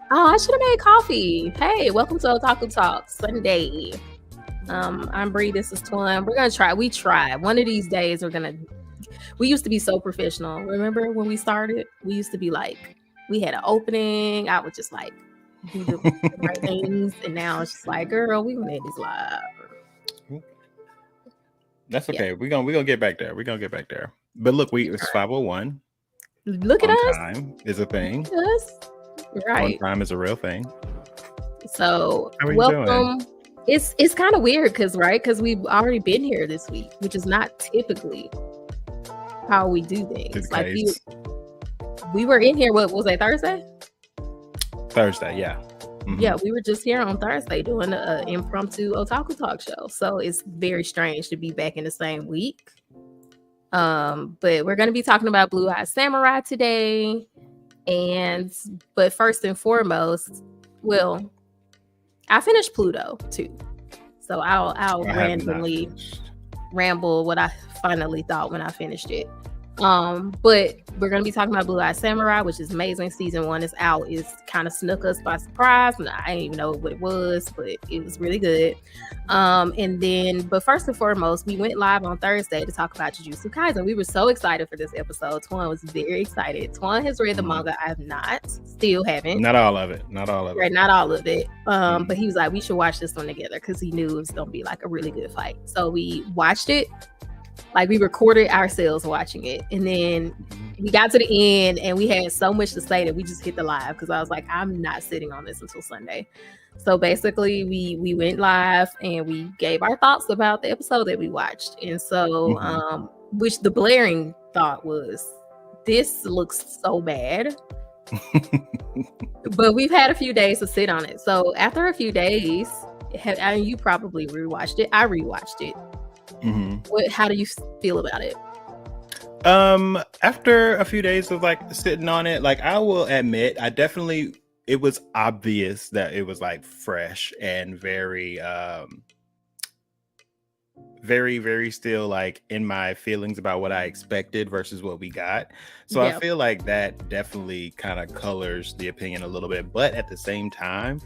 Oh, I should have made coffee. Hey, welcome to Otaku Talk Sunday. I'm Bree. This is Twan. We're gonna try. We tried. One of these days, we used to be so professional. Remember when we started? We used to be like, we had an opening. I would just like do the right things, and now it's just like, girl, we gonna end this live. That's okay. We're gonna get back there. We're gonna get back there. But look, it's 5:01. Look at us. Time is a thing. Right. On time is a real thing. So welcome. Doing? It's kind of weird because we've already been here this week, which is not typically how we do things. Like we were in here. What was that, Thursday? Thursday, yeah. Mm-hmm. Yeah, we were just here on Thursday doing an impromptu Otaku Talk show. So it's very strange to be back in the same week. But we're going to be talking about Blue Eye Samurai today. But first and foremost, well, I finished Pluto too. So I'll randomly ramble what I finally thought when I finished it. But we're going to be talking about Blue Eye Samurai, which is amazing. Season 1 is out. It's kind of snuck us by surprise. And I didn't even know what it was, but it was really good. But first and foremost, we went live on Thursday to talk about Jujutsu Kaisen. We were so excited for this episode. Twan was very excited. Twan has read the manga. I have not. Still haven't. Not all of it. Right, not all of it. But he was like, we should watch this one together because he knew it was going to be like a really good fight. So we watched it. Like we recorded ourselves watching it, and then we got to the end, and we had so much to say that we just hit the live because I was like, I'm not sitting on this until Sunday. So basically, we went live and we gave our thoughts about the episode that we watched, and so which the blaring thought was, this looks so bad. But we've had a few days to sit on it. So after a few days, you probably rewatched it. I rewatched it. How do you feel about it? After a few days of like sitting on it, like I will admit, it was obvious that it was like fresh and very, very still like in my feelings about what I expected versus what we got. So I feel like that definitely kind of colors the opinion a little bit, but at the same time,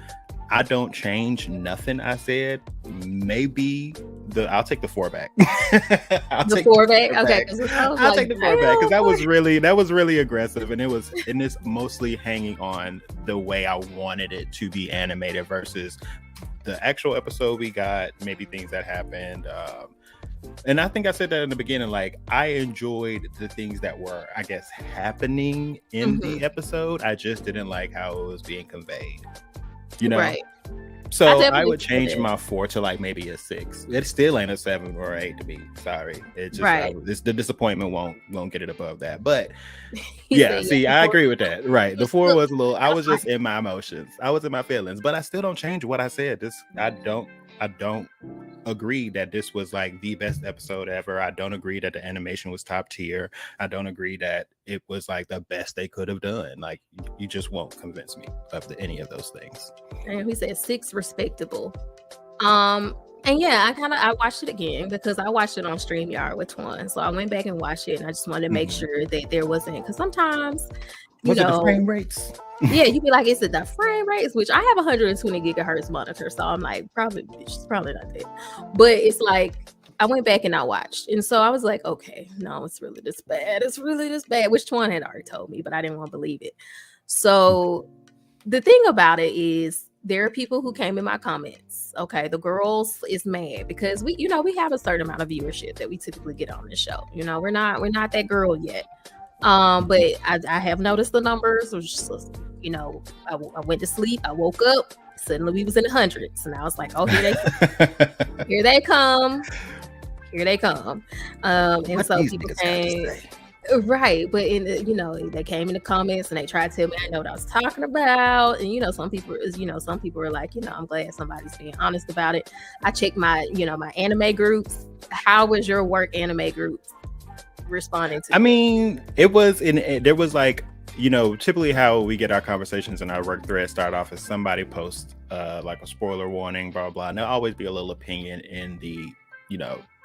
I don't change nothing I said. Maybe I'll take the 4 back. Okay. I'll take the 4 back because that was really aggressive, and it's mostly hanging on the way I wanted it to be animated versus the actual episode we got, maybe things that happened. And I think I said that in the beginning, like I enjoyed the things that were, I guess, happening in the episode. I just didn't like how it was being conveyed. You know, right. So I would change my 4 to like maybe a 6. It still ain't a 7 or 8 to me. Sorry, it just the disappointment won't get it above that. But yeah, see, I agree with that. Right, the 4 was a little. I was just in my emotions. I was in my feelings, but I still don't change what I said. I don't agree that this was like the best episode ever. I don't agree that the animation was top tier. I don't agree that it was like the best they could have done. Like you just won't convince me of any of those things. And we said 6 respectable. And yeah, I watched it again because I watched it on StreamYard with Twan. So I went back and watched it, and I just wanted to make sure that there wasn't, because sometimes was it the frame rates? Yeah, you'd be like, is it the frame rates? Which I have 120 gigahertz monitor, so I'm like, it's probably not that. But it's like, I went back and I watched, and so I was like, okay, no, it's really this bad. It's really this bad, which Twan had already told me, but I didn't want to believe it. So the thing about it is, there are people who came in my comments. Okay, the girls is mad because we have a certain amount of viewership that we typically get on this show. You know, we're not that girl yet. But I have noticed the numbers. I went to sleep. I woke up. Suddenly we was in the hundreds, and I was like, "Oh, here they come, here they come." And so people came, right? But they came in the comments and they tried to tell me I know what I was talking about. And some people are like, I'm glad somebody's being honest about it. I checked my anime groups. How was your work anime group responding to? I mean, there was like, typically how we get our conversations in our work thread start off as somebody posts like a spoiler warning, blah blah, and there'll always be a little opinion in the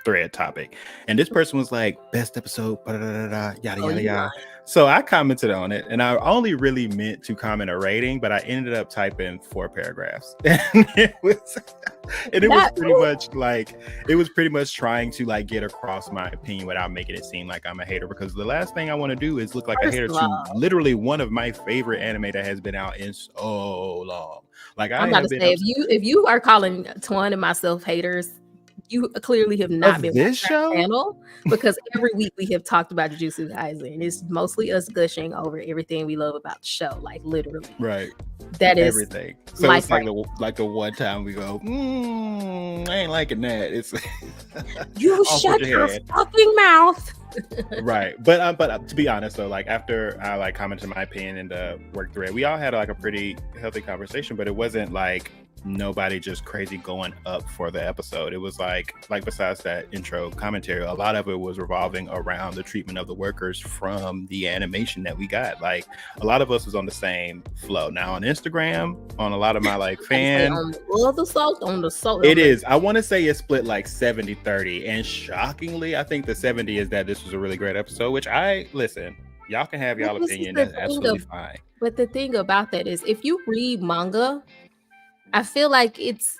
thread topic, and this person was like, best episode, yada yada yada. So I commented on it, and I only really meant to comment a rating, but I ended up typing 4 paragraphs. And it was pretty much trying to like get across my opinion without making it seem like I'm a hater, because the last thing I want to do is look like a hater to literally one of my favorite anime that has been out in so long. Like I'm about to say, if you are calling Twan and myself haters, you clearly have not been this show channel, because every week we have talked about Jujutsu Kaisen. It's mostly us gushing over everything we love about the show, like literally. Right. That is everything. So it's like the one time we go, I ain't liking that. It's you shut your fucking mouth. Right. But to be honest though, like after I like commented my opinion in the work thread, we all had like a pretty healthy conversation, but it wasn't like nobody just crazy going up for the episode. It was like besides that intro commentary, a lot of it was revolving around the treatment of the workers from the animation that we got. Like a lot of us was on the same flow. Now on Instagram, on a lot of my like fan on the soul. It is. I want to say it's split like 70-30, and shockingly, I think the 70 is that this was a really great episode, which y'all can have y'all opinion. That's absolutely fine. But the thing about that is, if you read manga, I feel like it's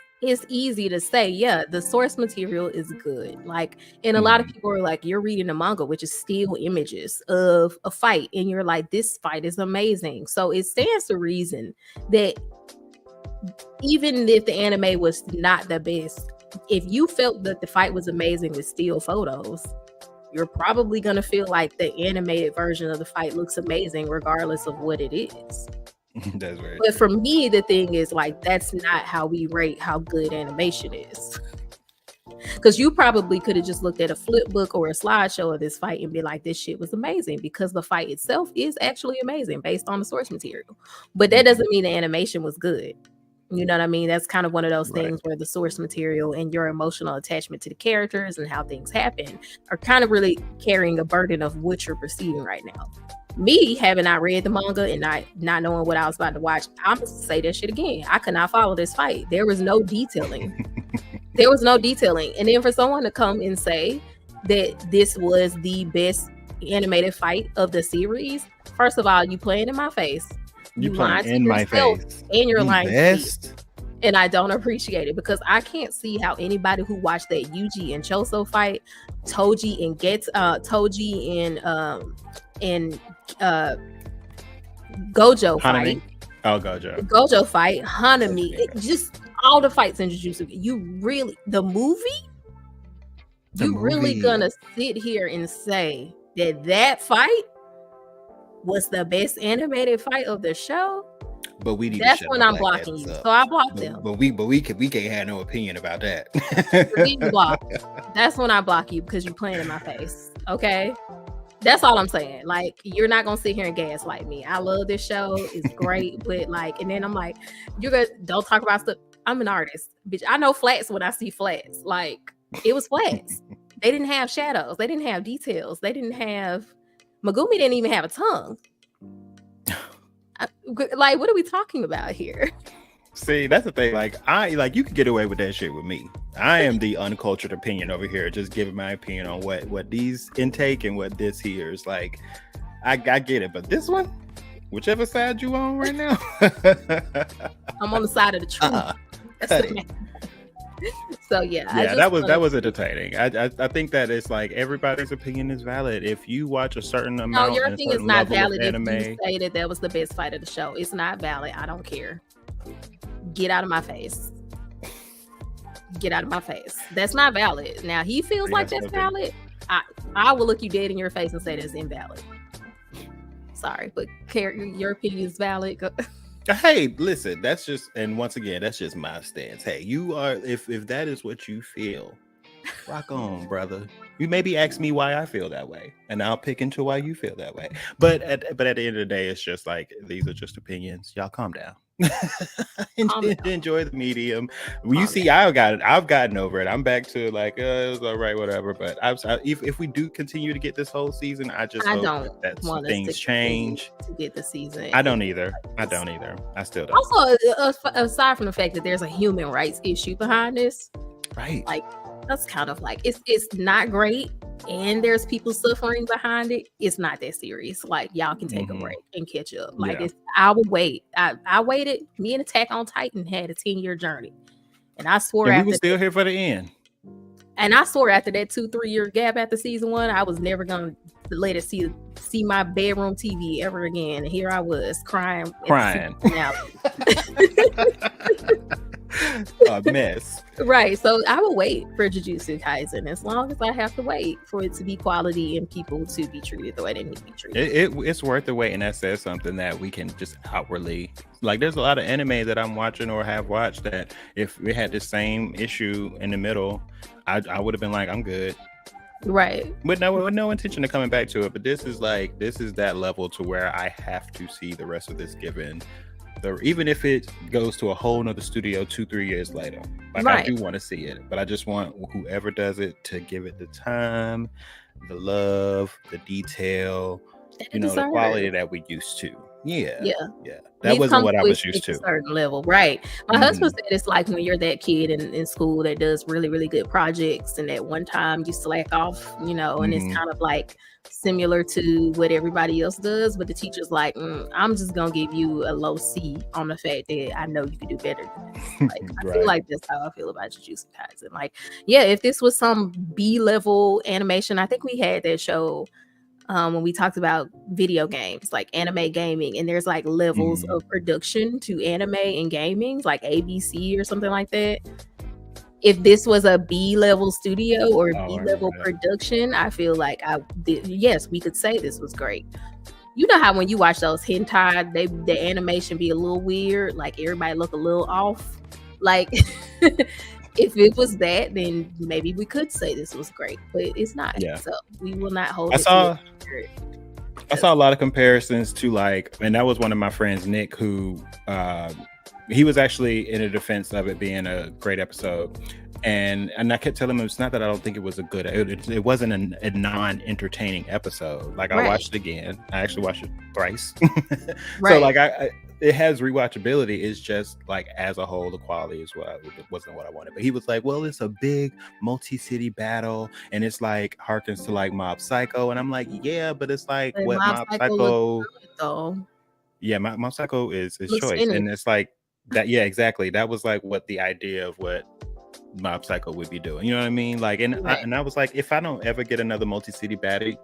easy to say, yeah, the source material is good. Like, and a lot of people are like, you're reading a manga, which is still images of a fight, and you're like, this fight is amazing. So it stands to reason that even if the anime was not the best, if you felt that the fight was amazing with still photos, you're probably going to feel like the animated version of the fight looks amazing regardless of what it is. That's right. But for me, the thing is, like, that's not how we rate how good animation is. Because you probably could have just looked at a flip book or a slideshow of this fight and be like, this shit was amazing, because the fight itself is actually amazing based on the source material. But that doesn't mean the animation was good. You know what I mean? That's kind of one of those things where the source material and your emotional attachment to the characters and how things happen are kind of really carrying a burden of what you're perceiving right now. Me, having not read the manga and not knowing what I was about to watch, I'm gonna say that shit again. I could not follow this fight. There was no detailing. And then for someone to come and say that this was the best animated fight of the series, first of all, you playing in my face. You playing in my face. And you're lying to me. And I don't appreciate it, because I can't see how anybody who watched that Yuji and Choso fight, Toji and Gojo fight. Oh, Gojo. Gojo fight, Hanami, just all the fights in Jujutsu. You really really gonna sit here and say that fight was the best animated fight of the show? But we need that's when I'm blocking you. So I blocked them. But we can't have no opinion about that. That's when I block you, because you're playing in my face. Okay. That's all I'm saying. Like, you're not gonna sit here and gaslight me. I love this show. It's great. But like, and then I'm like, you guys don't talk about stuff. I'm an artist, bitch. I know flats when I see flats. Like, it was flats. They didn't have shadows. They didn't have details. They didn't have Megumi didn't even have a tongue. Like, what are we talking about here? See, that's the thing. Like, you could get away with that shit with me. I am the uncultured opinion over here, just giving my opinion on what these intake and what this here is like. I get it, but this one, whichever side you on right now, I'm on the side of the truth. So yeah, that was entertaining. I think that it's like everybody's opinion is valid. If you watch a certain amount, no, your opinion is not valid. If you say that was the best fight of the show, it's not valid. I don't care. Get out of my face. Get out of my face. That's not valid. Now he feels like that's valid. I will look you dead in your face and say that's invalid. Sorry, but your opinion is valid. Hey, listen, that's just my stance. Hey, you are, if that is what you feel, rock on, brother. You maybe ask me why I feel that way, and I'll pick into why you feel that way. But at the end of the day, it's just like, these are just opinions. Y'all calm down. Enjoy the medium. You see, I've gotten over it. I'm back to like, it was all right, whatever. But if we do continue to get this whole season, I hope that things change to get the season. I don't either. I still don't. Also, aside from the fact that there's a human rights issue behind this, right? Like, that's kind of like it's not great, and there's people suffering behind it. It's not that serious. Like, y'all can take a break and catch up. Like, I would wait. I waited. Me and Attack on Titan had a 10-year journey, and I swore we were still here for the end. And I swore after that 2-3 year gap after season 1, I was never gonna let it see my bedroom TV ever again. And here I was crying. A mess. Right. So I will wait for Jujutsu Kaisen as long as I have to wait for it to be quality and people to be treated the way they need to be treated. It's worth the wait, and that says something that we can just outwardly, like, there's a lot of anime that I'm watching or have watched that if we had the same issue in the middle, I would have been like, I'm good. Right. But no intention of coming back to it. But this is that level to where I have to see the rest of this given. Even if it goes to a whole nother studio 2-3 years later. Like, right. I do want to see it. But I just want whoever does it to give it the time, the love, the detail, the quality that we used to. Yeah. That wasn't what I was used to. A certain level, right? My husband said it's like when you're that kid in school that does really, really good projects, and at one time you slack off, and it's kind of like similar to what everybody else does, but the teacher's like, I'm just gonna give you a low C on the fact that I know you can do better than this. Like, I feel like that's how I feel about Jujutsu Kaisen. Like, if this was some B-level animation, I think we had that show when we talked about video games, like anime gaming, and there's like levels of production to anime and gaming, like ABC or something like that. If this was a B-level studio or B-level production, I feel like yes, we could say this was great. You know how when you watch those hentai, the animation be a little weird, like everybody look a little off. Like, if it was that, then maybe we could say this was great, but it's not. Yeah. So we will not hold it. I saw a lot of comparisons to, like, and that was one of my friends, Nick, who he was actually in a defense of it being a great episode. And I kept telling him it's not that I don't think it was a good, it wasn't a non-entertaining episode. Like, I watched it again. I actually watched it thrice. So like it has rewatchability. It's just like, as a whole, the quality is wasn't what I wanted. But he was like, well, it's a big multi-city battle, and it's like harkens to like Mob Psycho. And I'm like, yeah, but it's like what Mob Psycho. Yeah, Mob Psycho is choice, and it's like that. Yeah, exactly. That was like what the idea of what Mob Psycho would be doing. You know what I mean? Like, and I was like, if I don't ever get another multi-city battle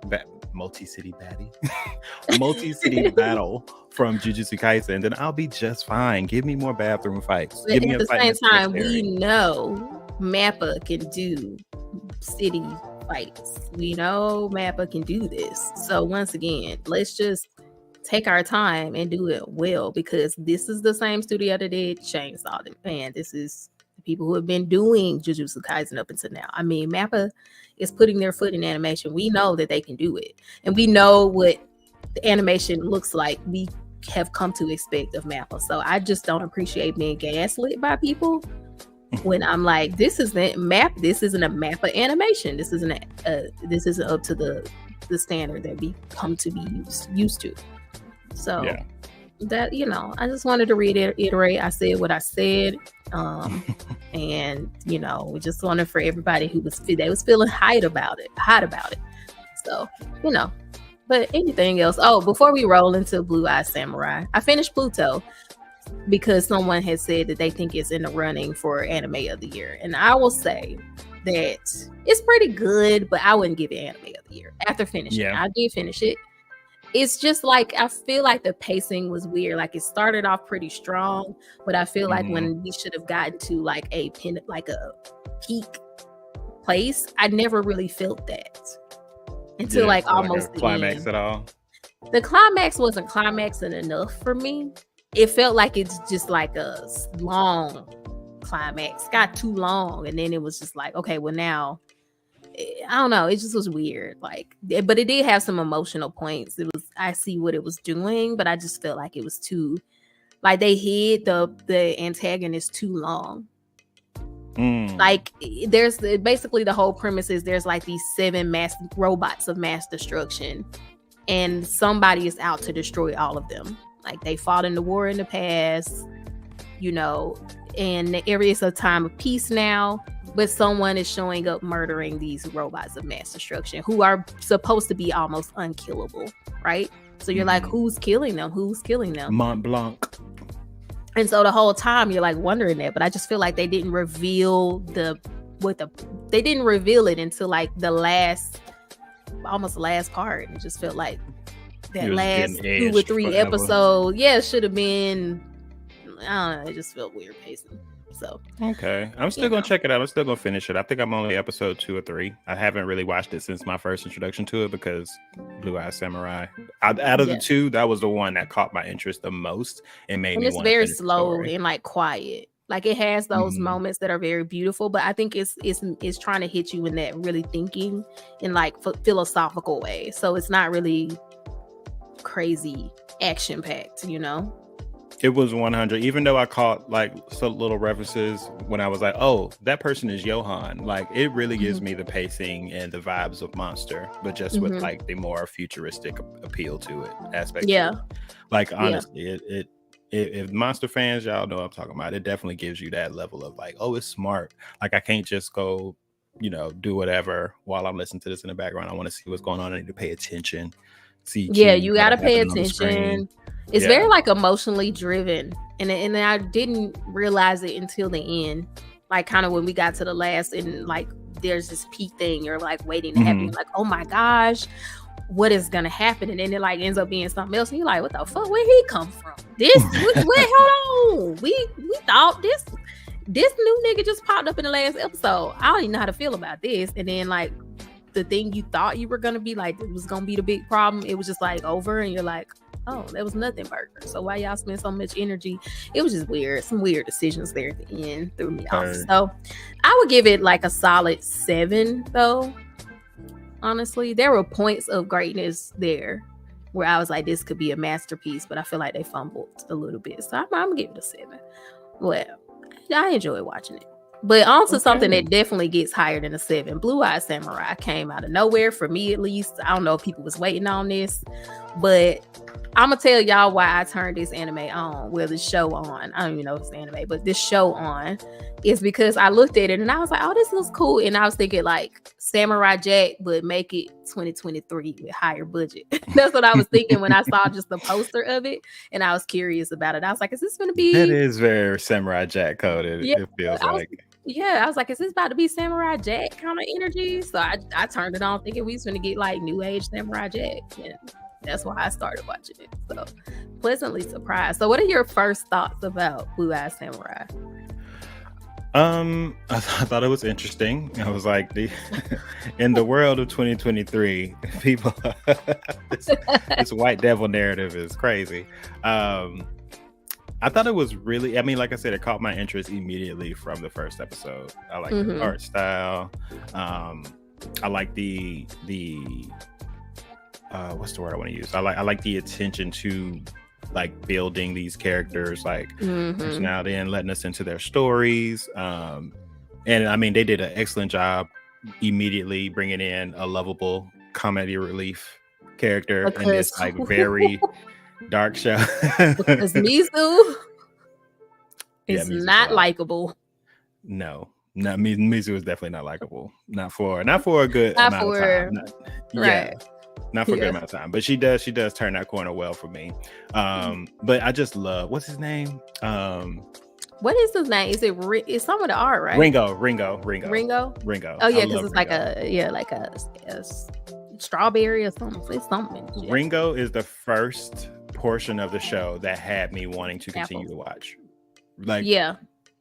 from Jujutsu Kaisen, then I'll be just fine. Give me more bathroom fights. But give me at the same time, we know Mappa can do city fights. We know Mappa can do this. So once again, let's just take our time and do it well, because this is the same studio that did Chainsaw, and this is the people who have been doing Jujutsu Kaisen up until now. I mean, Mappa is putting their foot in animation. We know that they can do it, and we know what the animation looks like. We have come to expect of Mappa. So I just don't appreciate being gaslit by people when I'm like, this isn't a Mappa animation. This isn't up to the standard that we come to be used to. So that, I just wanted to reiterate. I said what I said. And we just wanted for everybody who was feeling hot about it. So, but anything else? Oh, before we roll into Blue Eye Samurai, I finished Pluto because someone had said that they think it's in the running for anime of the year. And I will say that it's pretty good, but I wouldn't give it anime of the year after finishing it. I did finish it. It's just like, I feel like the pacing was weird. Like, it started off pretty strong, but I feel like when we should have gotten to like a peak place, I never really felt that until like almost like a climax at all. The climax wasn't climaxing enough for me. It felt like it's just like a long climax, got too long, and then it was just like, okay, well now, I don't know. It just was weird. Like, but it did have some emotional points. I see what it was doing, but I just felt like it was too, like, they hid the antagonist too long. Like, there's basically the whole premise is there's like these 7 robots of mass destruction, and somebody is out to destroy all of them. Like, they fought in the war in the past, and the area is a time of peace now. but someone is showing up murdering these robots of mass destruction who are supposed to be almost unkillable, right? So you're like, who's killing them? Who's killing them? Mont Blanc. And so the whole time you're like wondering that, but I just feel like they didn't reveal they didn't reveal it until like almost the last part. It just felt like that last 2 or 3 episodes, should have been. I don't know. It just felt weird pacing. So okay, I'm still gonna check it out. I'm still gonna finish it. I think I'm only episode 2 or 3. I haven't really watched it since my first introduction to it because Blue Eye Samurai. Out of the 2, that was the one that caught my interest the most and made me. It's very slow and like quiet. Like it has those moments that are very beautiful, but I think it's trying to hit you in that really thinking in like philosophical way. So it's not really crazy action packed, you know. It was 100, even though I caught like some little references when I was like, oh, that person is Johan. Like it really gives me the pacing and the vibes of Monster, but just with like the more futuristic appeal to it aspect. Yeah. Like honestly, if Monster fans, y'all know what I'm talking about. It definitely gives you that level of like, oh, it's smart. Like I can't just go, do whatever while I'm listening to this in the background. I want to see what's going on. I need to pay attention. You gotta pay attention. It's very like emotionally driven, and I didn't realize it until the end. Like kind of when we got to the last, and like there's this peak thing you're like waiting to happen. You're like, oh my gosh, what is gonna happen? And then it like ends up being something else, and you're like, what the fuck? Where he come from? Hold on, we thought this new nigga just popped up in the last episode. I don't even know how to feel about this. And then like the thing you thought you were gonna be like, it was gonna be the big problem. It was just like over, and you're like, oh, that was nothing burger. So why y'all spend so much energy? It was just weird. Some weird decisions there at the end threw me off. So I would give it like a solid 7 though. Honestly, there were points of greatness there where I was like, this could be a masterpiece, but I feel like they fumbled a little bit. So I'm gonna give it a 7. Well, I enjoyed watching it. But on to something that definitely gets higher than a 7. Blue Eye Samurai came out of nowhere for me, at least. I don't know if people was waiting on this, but I'm gonna tell y'all why I turned this anime on. Well, this show on. I don't even know if it's anime, but this show on is because I looked at it and I was like, oh, this looks cool. And I was thinking like Samurai Jack, but make it 2023 with higher budget. That's what I was thinking when I saw just the poster of it. And I was curious about it. I was like, is this gonna be? That is very Samurai Jack coded. Yeah, it feels like. I was like, is this about to be Samurai Jack kind of energy? So I turned it on thinking we was going to get like new age Samurai Jack. And that's why I started watching it. So pleasantly surprised. So what are your first thoughts about Blue Eye Samurai? I thought it was interesting. I was like, in the world of 2023, people, this white devil narrative is crazy. I thought it was really, I mean, like I said, it caught my interest immediately from the first episode. I like the art style. I like the what's the word I want to use? I like the attention to like building these characters, like personality, and letting us into their stories. And I mean, they did an excellent job immediately bringing in a lovable comedy relief character in this like very dark show. Because Mizu is not likable. No, Mizu is definitely not likable. Not for a good amount of time. Not for a good amount of time. But she does turn that corner well for me. But I just love, what's his name? What is his name? Is it's some of the art, right? Ringo. Oh yeah, because it's Ringo. like a strawberry or something. It's something. Yeah. Ringo is the first portion of the show that had me wanting to continue to watch. Like,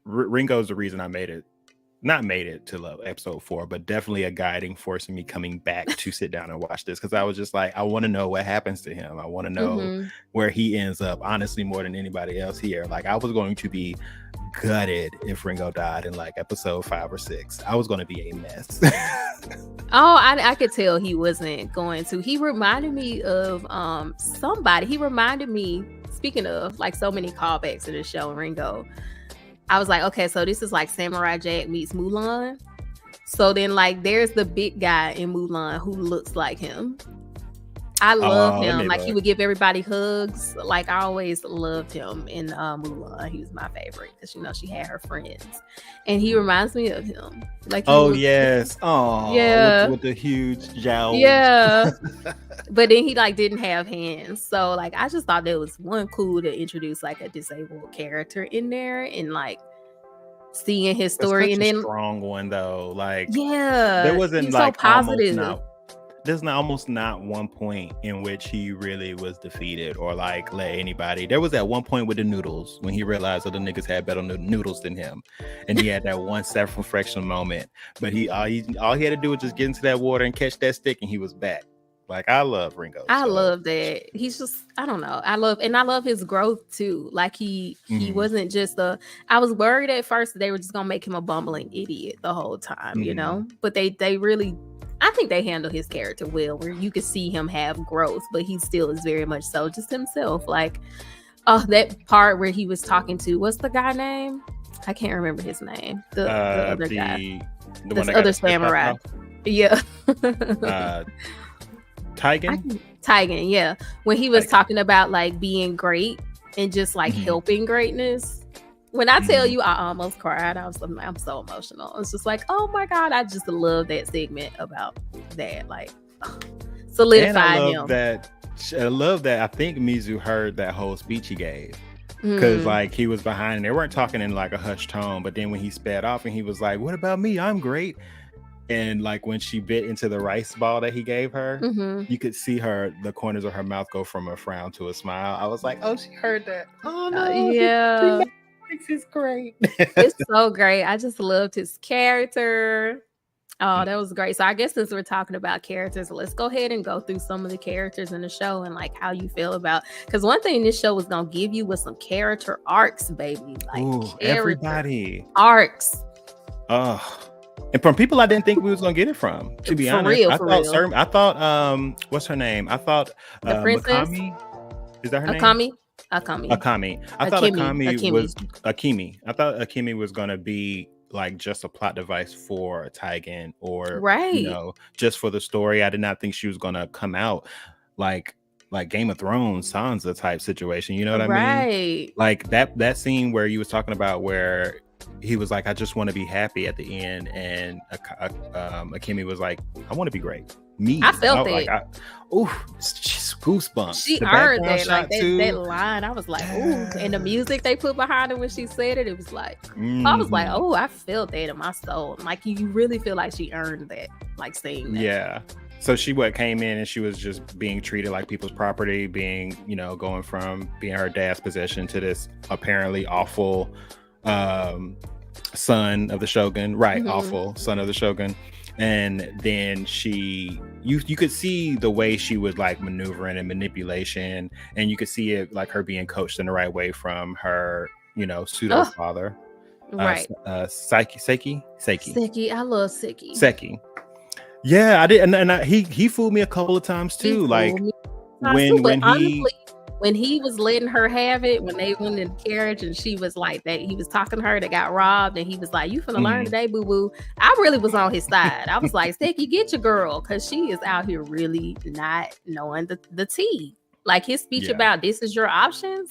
Ringo is the reason I not made it to episode 4, but definitely a guiding force in me coming back to sit down and watch this, because I was just like, I want to know what happens to him. I want to know where he ends up, honestly, more than anybody else here. Like, I was going to be gutted if Ringo died in like episode 5 or 6. I was going to be a mess. I could tell he wasn't going to. He reminded me of somebody. He reminded me, speaking of like so many callbacks to the show, Ringo, I was like, okay, so this is like Samurai Jack meets Mulan. So then like there's the big guy in Mulan who looks like him. I love him. Like he would give everybody hugs. Like I always loved him in Mulan. He was my favorite because she had her friends, and he reminds me of him. Like yes, with the huge jowls. Yeah, but then he didn't have hands, so I just thought that was one cool to introduce a disabled character in there and seeing his story. And then strong one though. There wasn't so positive. There's almost not one point in which he really was defeated or let anybody. There was that one point with the noodles when he realized other niggas had better noodles than him, and he had that one self-reflection moment. But all he had to do was just get into that water and catch that stick, and he was back. I love Ringo. I love that. He's just, I don't know. I love his growth too. He wasn't just I was worried at first that they were just gonna make him a bumbling idiot the whole time, but they really, I think they handle his character well, where you could see him have growth, but he still is very much so just himself. That part where he was talking to, what's the guy name? I can't remember his name. The other guy. The other samurai. Yeah. Taigen, yeah. When he was talking about being great and just helping greatness. When I tell you I almost cried, I'm so emotional. It's just oh my God, I just love that segment about that. Solidified him. I love that. I think Mizu heard that whole speech he gave. Because he was behind and they weren't talking in a hushed tone, but then when he sped off and he was like, "What about me? I'm great." And when she bit into the rice ball that he gave her, you could see the corners of her mouth go from a frown to a smile. I was like, "Oh, she heard that." Oh no, yeah. It's great. It's so great. I just loved his character. Oh, that was great. So I guess since we're talking about characters, let's go ahead and go through some of the characters in the show and how you feel about, because one thing this show was gonna give you was some character arcs, baby. Everybody arcs. And from people I didn't think we was gonna get it from. To be honest, I thought what's her name? I thought the princess. Akemi. Is that her name? Akemi. I thought Akemi was gonna be just a plot device for Taigen, or just for the story. I did not think she was gonna come out like Game of Thrones, Sansa type situation. You know what I mean? That scene where you was talking about where he was I just want to be happy at the end, and Akemi was I want to be great. I felt that. Goosebumps. She earned that. That line. I was ooh. And the music they put behind it when she said it, it was I was oh, I felt that in my soul. You really feel she earned that, saying that. Yeah. So she came in and she was just being treated like people's property, being, going from being her dad's possession to this apparently awful son of the shogun. Right. Awful son of the shogun. And then you could see the way she was maneuvering and manipulation, and you could see it her being coached in the right way from her, pseudo father. Right. Seki. I love Seki. Seki. Yeah, I did, and he fooled me a couple of times too. When he was letting her have it, when they went in the carriage and she was that, he was talking to her that got robbed, and he was you finna learn today, boo boo. I really was on his side. I was Seki, get your girl, because she is out here really not knowing the tea. His speech about this is your options.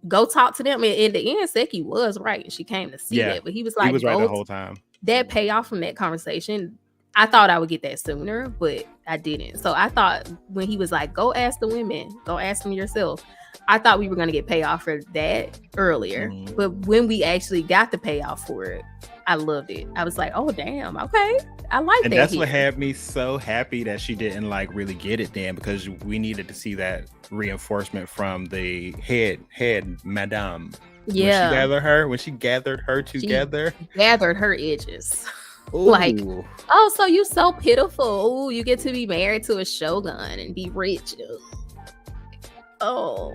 Go talk to them. And in the end, Seki was right, and she came to see that. But he was he was right the whole time. That payoff from that conversation, I thought I would get that sooner, but I didn't. So I thought when he was go ask the women, go ask them yourself, I thought we were going to get payoff for that earlier. But when we actually got the payoff for it, I loved it. I was oh, damn. Okay. I like that. And that's what had me so happy that she didn't really get it then, because we needed to see that reinforcement from the head madame. Yeah. When she gathered her together. She gathered her edges. Ooh. Oh, so you so pitiful. Ooh, you get to be married to a shogun and be rich. Oh,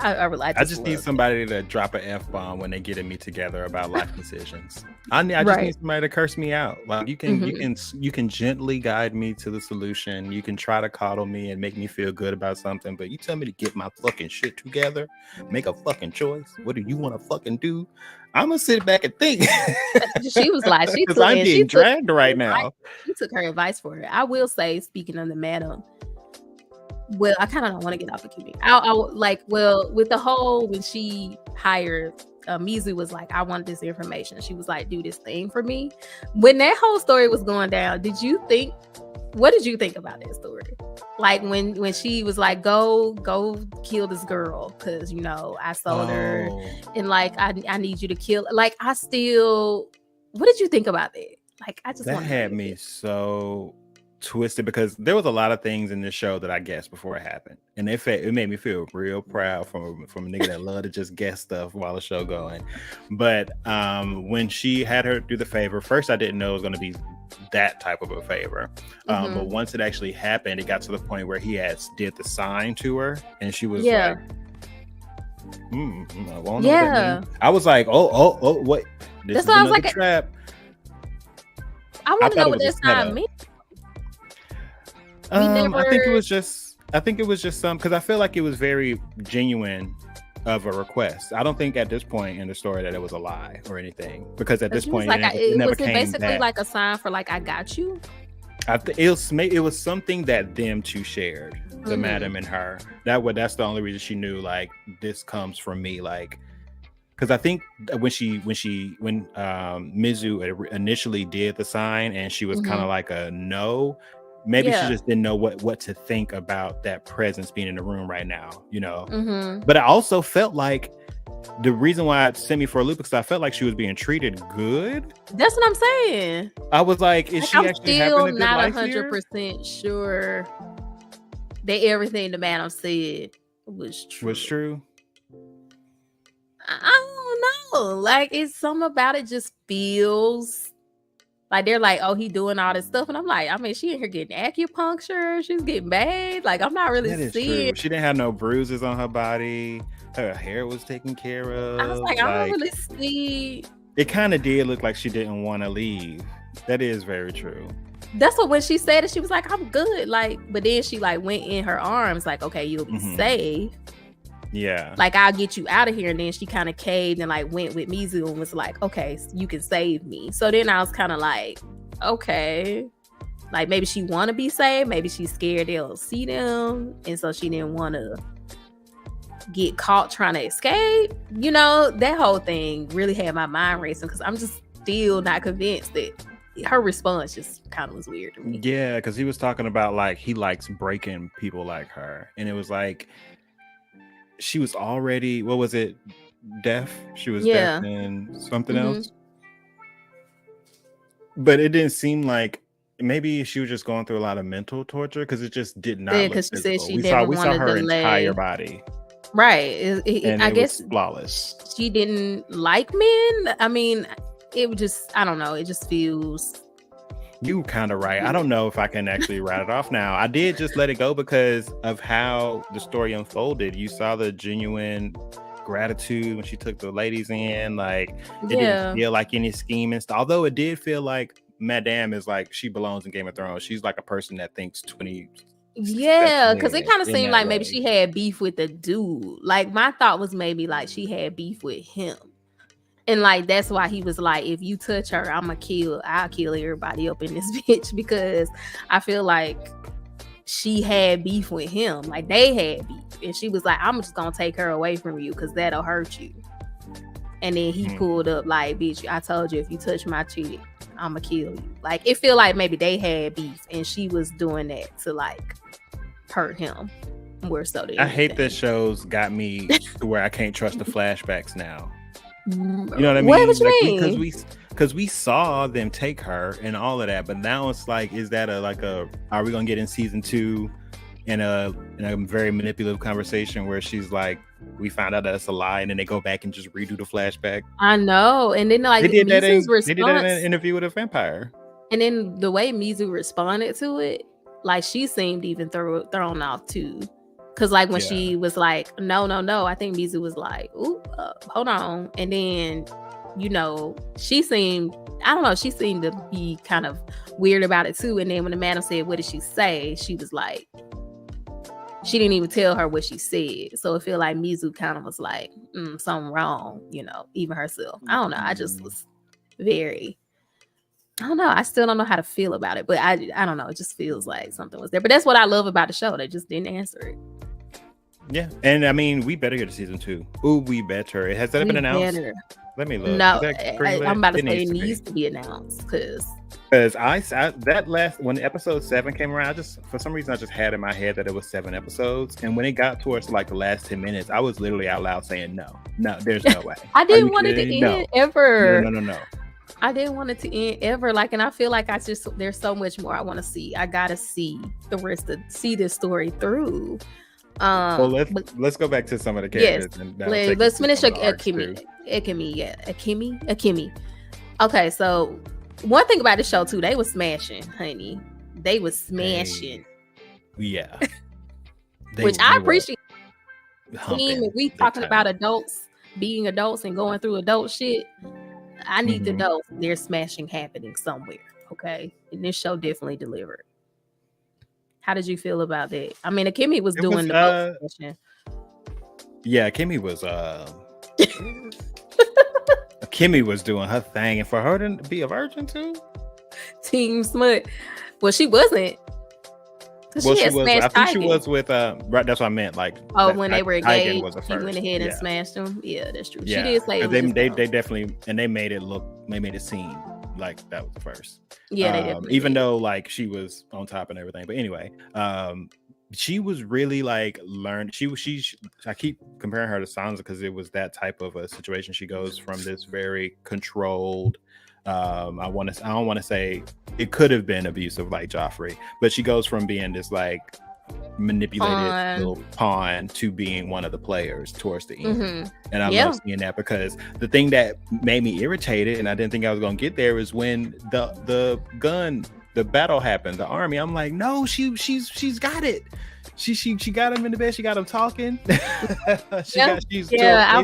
I just need somebody to drop an F-bomb when they getting me together about life decisions. I just need somebody to curse me out. You can gently guide me to the solution. You can try to coddle me and make me feel good about something, but you tell me to get my fucking shit together, make a fucking choice. What do you want to fucking do? I'm gonna sit back and think. She was she took, I'm being dragged right now. She took her advice for her. I will say, speaking of the madam, Well, I kind of don't want to get off of Akemi. I like, well, with the whole, when she hired Mizu was like, I want this information. She was like, do this thing for me. When that whole story was going down, what did you think about that story? Like when she was like, go kill this girl because, you know, I sold her and like I need you to kill. Like, what did you think about that? Like, I just that had me so twisted because there was a lot of things in this show that I guessed before it happened, and it made me feel real proud from a nigga that loved to just guess stuff while the show going. But when she had her do the favor, first I didn't know it was going to be that type of a favor, but once it actually happened, it got to the point where he did the sign to her, and she was like, I was like, oh, what? This is another trap. I want to know what that sign means. I think it was just some, because I feel like it was very genuine of a request. I don't think at this point in the story that it was a lie or anything, because at this point it never came basically back. Like a sign for like, I got you. It was something that them two shared, the madam and her. That's the only reason she knew, like, this comes from me, like, because I think when Mizu initially did the sign and she was kind of like a no. Maybe she just didn't know what to think about that presence being in the room right now, you know. But I also felt like the reason why it sent me for a loop, because I felt like she was being treated good. That's what I'm saying. I was like, is she actually having a good life here? I'm still not 100% sure that everything the madam said was true. I don't know. Like, it's something about it just feels like they're like, oh, he doing all this stuff. And I'm like, I mean, she in here getting acupuncture. She's getting bathed. Like, I'm not really seeing. True. She didn't have no bruises on her body. Her hair was taken care of. I was like, I don't really see. It kind of did look like she didn't want to leave. That is very true. That's what, when she said it, she was like, I'm good. Like, but then she like went in her arms, like, okay, you'll be safe. Yeah. Like, I'll get you out of here. And then she kind of caved and like went with Mizu and was like, okay, you can save me. So then I was kind of like, okay, like maybe she want to be saved. Maybe she's scared they'll see them. And so she didn't want to get caught trying to escape. You know, that whole thing really had my mind racing because I'm just still not convinced that her response just kind of was weird to me. Yeah, because he was talking about like he likes breaking people like her. And it was like, she was already, what was it, deaf? She was deaf and something else. But it didn't seem like, maybe she was just going through a lot of mental torture, because it just did not look because she physical. said she never we wanted saw her to entire body. Right. I guess was flawless. She didn't like men. I mean, it would just, I don't know, it just feels. You kind of right. I don't know if I can actually write it off now. I did just let it go because of how the story unfolded. You saw the genuine gratitude when she took the ladies in. Like, it didn't feel like any scheme and stuff. Although it did feel like Madame is like, she belongs in Game of Thrones. She's like a person that thinks 20. Yeah, because it kind of seemed like maybe she had beef with the dude. Like, my thought was maybe like she had beef with him. And like, that's why he was like, if you touch her, I'll kill everybody up in this bitch, because I feel like she had beef with him. Like, they had beef. And she was like, I'm just gonna take her away from you because that'll hurt you. And then he pulled up like, bitch, I told you if you touch my chick, I'ma kill you. Like, it feel like maybe they had beef and she was doing that to like hurt him more so than I hate that shows got me to where I can't trust the flashbacks now. You know what I mean? What you mean? Because we saw them take her and all of that, but now it's like, is that are we gonna get in season 2 in a very manipulative conversation where she's like, we found out that it's a lie, and then they go back and just redo the flashback? I know. And then like, they did that in an interview with a vampire. And then the way Mizu responded to it, like, she seemed even thrown off too. Because like when she was like, no, I think Mizu was like, ooh, hold on. And then, you know, she seemed to be kind of weird about it too. And then when the madam said, what did she say? She was like, she didn't even tell her what she said. So I feel like Mizu kind of was like, something wrong, you know, even herself. I don't know. I just was very, I don't know. I still don't know how to feel about it, but I don't know. It just feels like something was there. But that's what I love about the show. They just didn't answer it. Yeah, and I mean, we better get to season 2. Ooh, we better. Has that been announced? Better. Let me look. No, I'm about to say it needs to be announced because I that last when episode 7 came around, for some reason I just had in my head that it was 7 episodes, and when it got towards like the last 10 minutes, I was literally out loud saying no, there's no way. I didn't want it to end ever. No. I didn't want it to end ever. Like, and I feel like there's so much more I want to see. I gotta see see this story through. Well, let's go back to some of the characters. Yes, let's finish Akemi. Akemi. Okay, so one thing about the show too, they was smashing, honey. They was smashing. Yeah. Which I appreciate. When we talking about adults being adults and going through adult shit, I need to know there's smashing happening somewhere. Okay, and this show definitely delivered. How did you feel about that? I mean, Akemi was doing the most smashing. Yeah, Akemi was doing her thing, and for her to be a virgin too. Team Smut. Well, she wasn't. Well, she was. I think she was with. Right, that's what I meant. Like, when they were engaged, she went ahead and smashed them. Yeah, that's true. Yeah. She did say they definitely, and they made it seem like that was the first. Yeah, they definitely even though like she was on top and everything. But anyway, she was really like learned. I keep comparing her to Sansa because it was that type of a situation. She goes from this very controlled. I don't want to say it could have been abusive like Joffrey, but she goes from being this like manipulated little pawn to being one of the players towards the end. And I love seeing that, because the thing that made me irritated, and I didn't think I was gonna get there, is when the battle happened, the army. I'm like, no, she's got it. She got him in the bed. She got him talking. I was so upset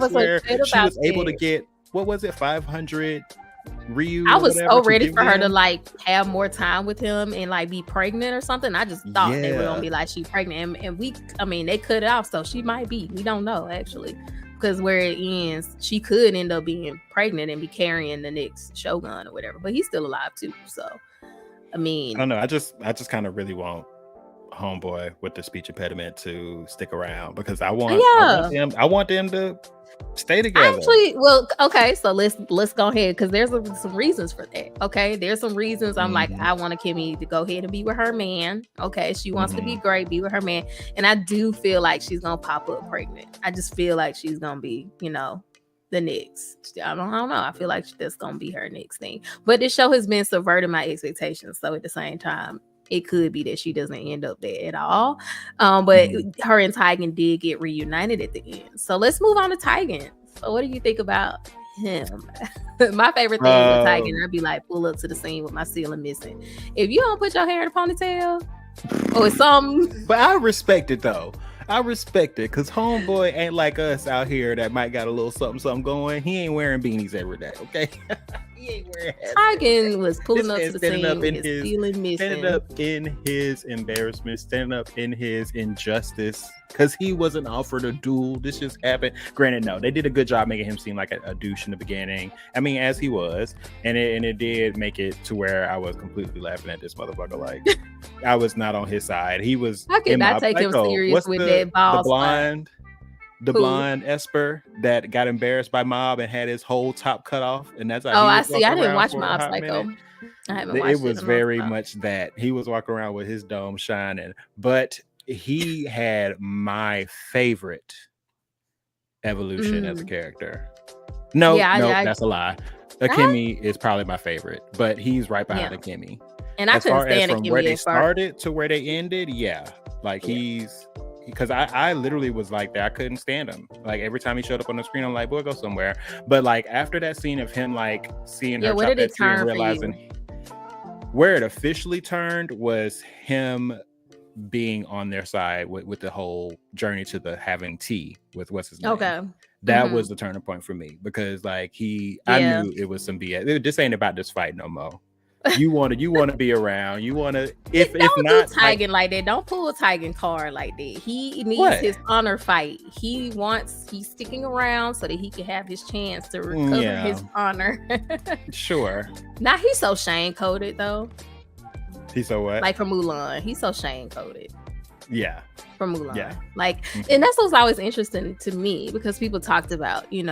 about she was able to get, what was it, 500 Ryu. I was so ready for her to like have more time with him and like be pregnant or something. I just thought they were gonna be like, she pregnant, and they cut it off, so she might be. We don't know actually, because where it ends, she could end up being pregnant and be carrying the next Shogun or whatever. But he's still alive too, so I mean, I don't know. I just kind of really want homeboy with the speech impediment to stick around, because I want them to stay together. Actually, well, okay, so let's go ahead, because there's some reasons for that. Okay, there's some reasons. I'm like, I want Akemi to go ahead and be with her man. Okay, she wants to be great, be with her man, and I do feel like she's gonna pop up pregnant. I just feel like she's gonna be, the next. I don't know. I feel like that's gonna be her next thing. But this show has been subverting my expectations. So at the same time, it could be that she doesn't end up there at all. But her and Taigen did get reunited at the end. So let's move on to Taigen. So what do you think about him? My favorite thing with Taigen, I'd be like, pull up to the scene with my ceiling missing. If you don't put your hair in a ponytail or something. But I respect it though. I respect it, because homeboy ain't like us out here that might got a little something going. He ain't wearing beanies every day, okay? He ain't wearing hats. Taigen was pulling up to the scene with his ceiling missing. Standing up in his embarrassment, standing up in his injustice, because he wasn't offered a duel. This just happened. Granted, no, they did a good job making him seem like a douche in the beginning. I mean, as he was, and it did make it to where I was completely laughing at this motherfucker. Like, I was not on his side. He was. I could not take him serious with that ball. The blonde Esper that got embarrassed by Mob and had his whole top cut off, and that's how I see. I didn't watch Mob Psycho. I haven't watched it. It was very much that he was walking around with his dome shining, but he had my favorite evolution as a character. No, that's a lie. Akemi is probably my favorite, but he's right behind Akemi. And I couldn't stand from where they started to where they ended. Because I literally was like that. I couldn't stand him. Like, every time he showed up on the screen, I'm like, boy, go somewhere. But like, after that scene of him like seeing her chop that tree and realizing where it officially turned was him being on their side with the whole journey to the having tea with what's his name. Okay. That was the turning point for me, because like I knew it was some BS. This ain't about this fight no more. You want to be around. You want to. If don't not do Taigen like that. Don't pull a Taigen card like that. He needs his honor fight. He's sticking around so that he can have his chance to recover his honor. Sure. Now he's so shame coded though. He's so what? Like from Mulan, he's so shame coded. Yeah. From Mulan. Yeah. Like, and that's what's always interesting to me because people talked about, in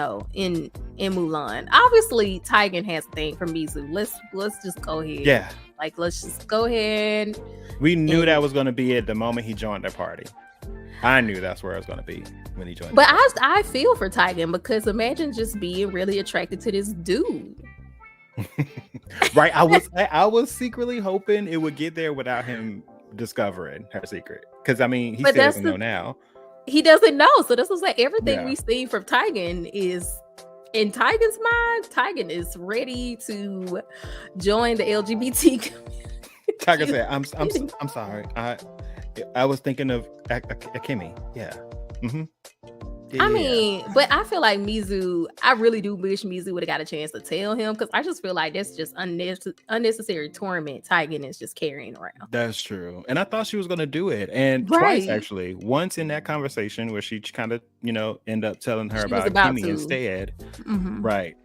Mulan. Obviously, Taigen has a thing for Mizu. Let's just go ahead. Yeah. Like, let's just go ahead. We knew that was going to be it the moment he joined the party. I knew that's where it was going to be when he joined. But I feel for Taigen because imagine just being really attracted to this dude. Right. I was secretly hoping it would get there without him discovering her secret. Because I mean, he still doesn't know now. He doesn't know. So this was like everything we see from Taigen is in Taigen's mind. Taigen is ready to join the LGBT community. Taigen said, "I'm sorry. I was thinking of Akemi." Yeah. Mm-hmm. I mean, but I feel like Mizu, I really do wish Mizu would have got a chance to tell him because I just feel like that's just unnecessary torment Taigen is just carrying around. That's true. And I thought she was going to do it. And twice, actually. Once in that conversation where she kind of, end up telling her about Akemi instead. Mm-hmm. Right.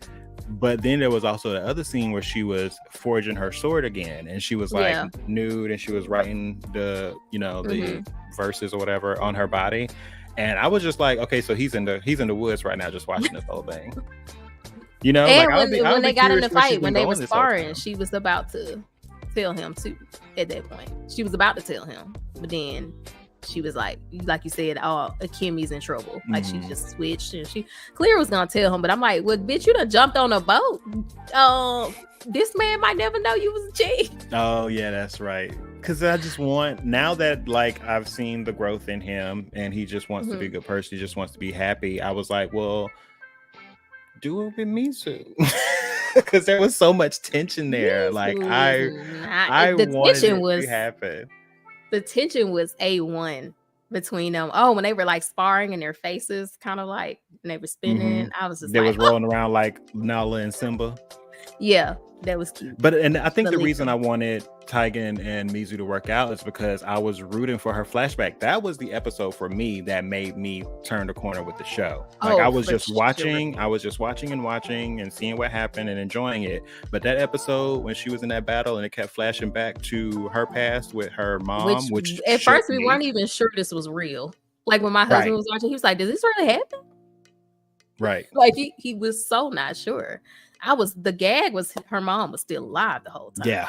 But then there was also the other scene where she was forging her sword again. And she was like nude and she was writing the, the verses or whatever on her body. And I was just like, okay, so he's in the woods right now, just watching this whole thing. And like, when they got in the fight, when they were sparring, she was about to tell him too. At that point, she was about to tell him, but then she was like you said, oh, Akemi's in trouble. Like she just switched, and she clearly was gonna tell him. But I'm like, well, bitch, you done jumped on a boat. This man might never know you was a chick. Oh yeah, that's right. Because I just want, now that like I've seen the growth in him and he just wants to be a good person, he just wants to be happy. I was like, well, do it with Mizu. Because there was so much tension there. Like I wanted it to happen. The tension was A1 between them. Oh, when they were like sparring and their faces kind of like, and they were spinning. I was just they was rolling around like Nala and Simba. Yeah. That was cute. And I think the reason I wanted Taigen and Mizu to work out is because I was rooting for her flashback. That was the episode for me that made me turn the corner with the show. Like I was just watching and seeing what happened and enjoying it. But that episode when she was in that battle and it kept flashing back to her past with her mom, which at first we weren't even sure this was real. Like when my husband was watching, he was like, "Does this really happen?" Right. Like he was so not sure. The gag was her mom was still alive the whole time. Yeah.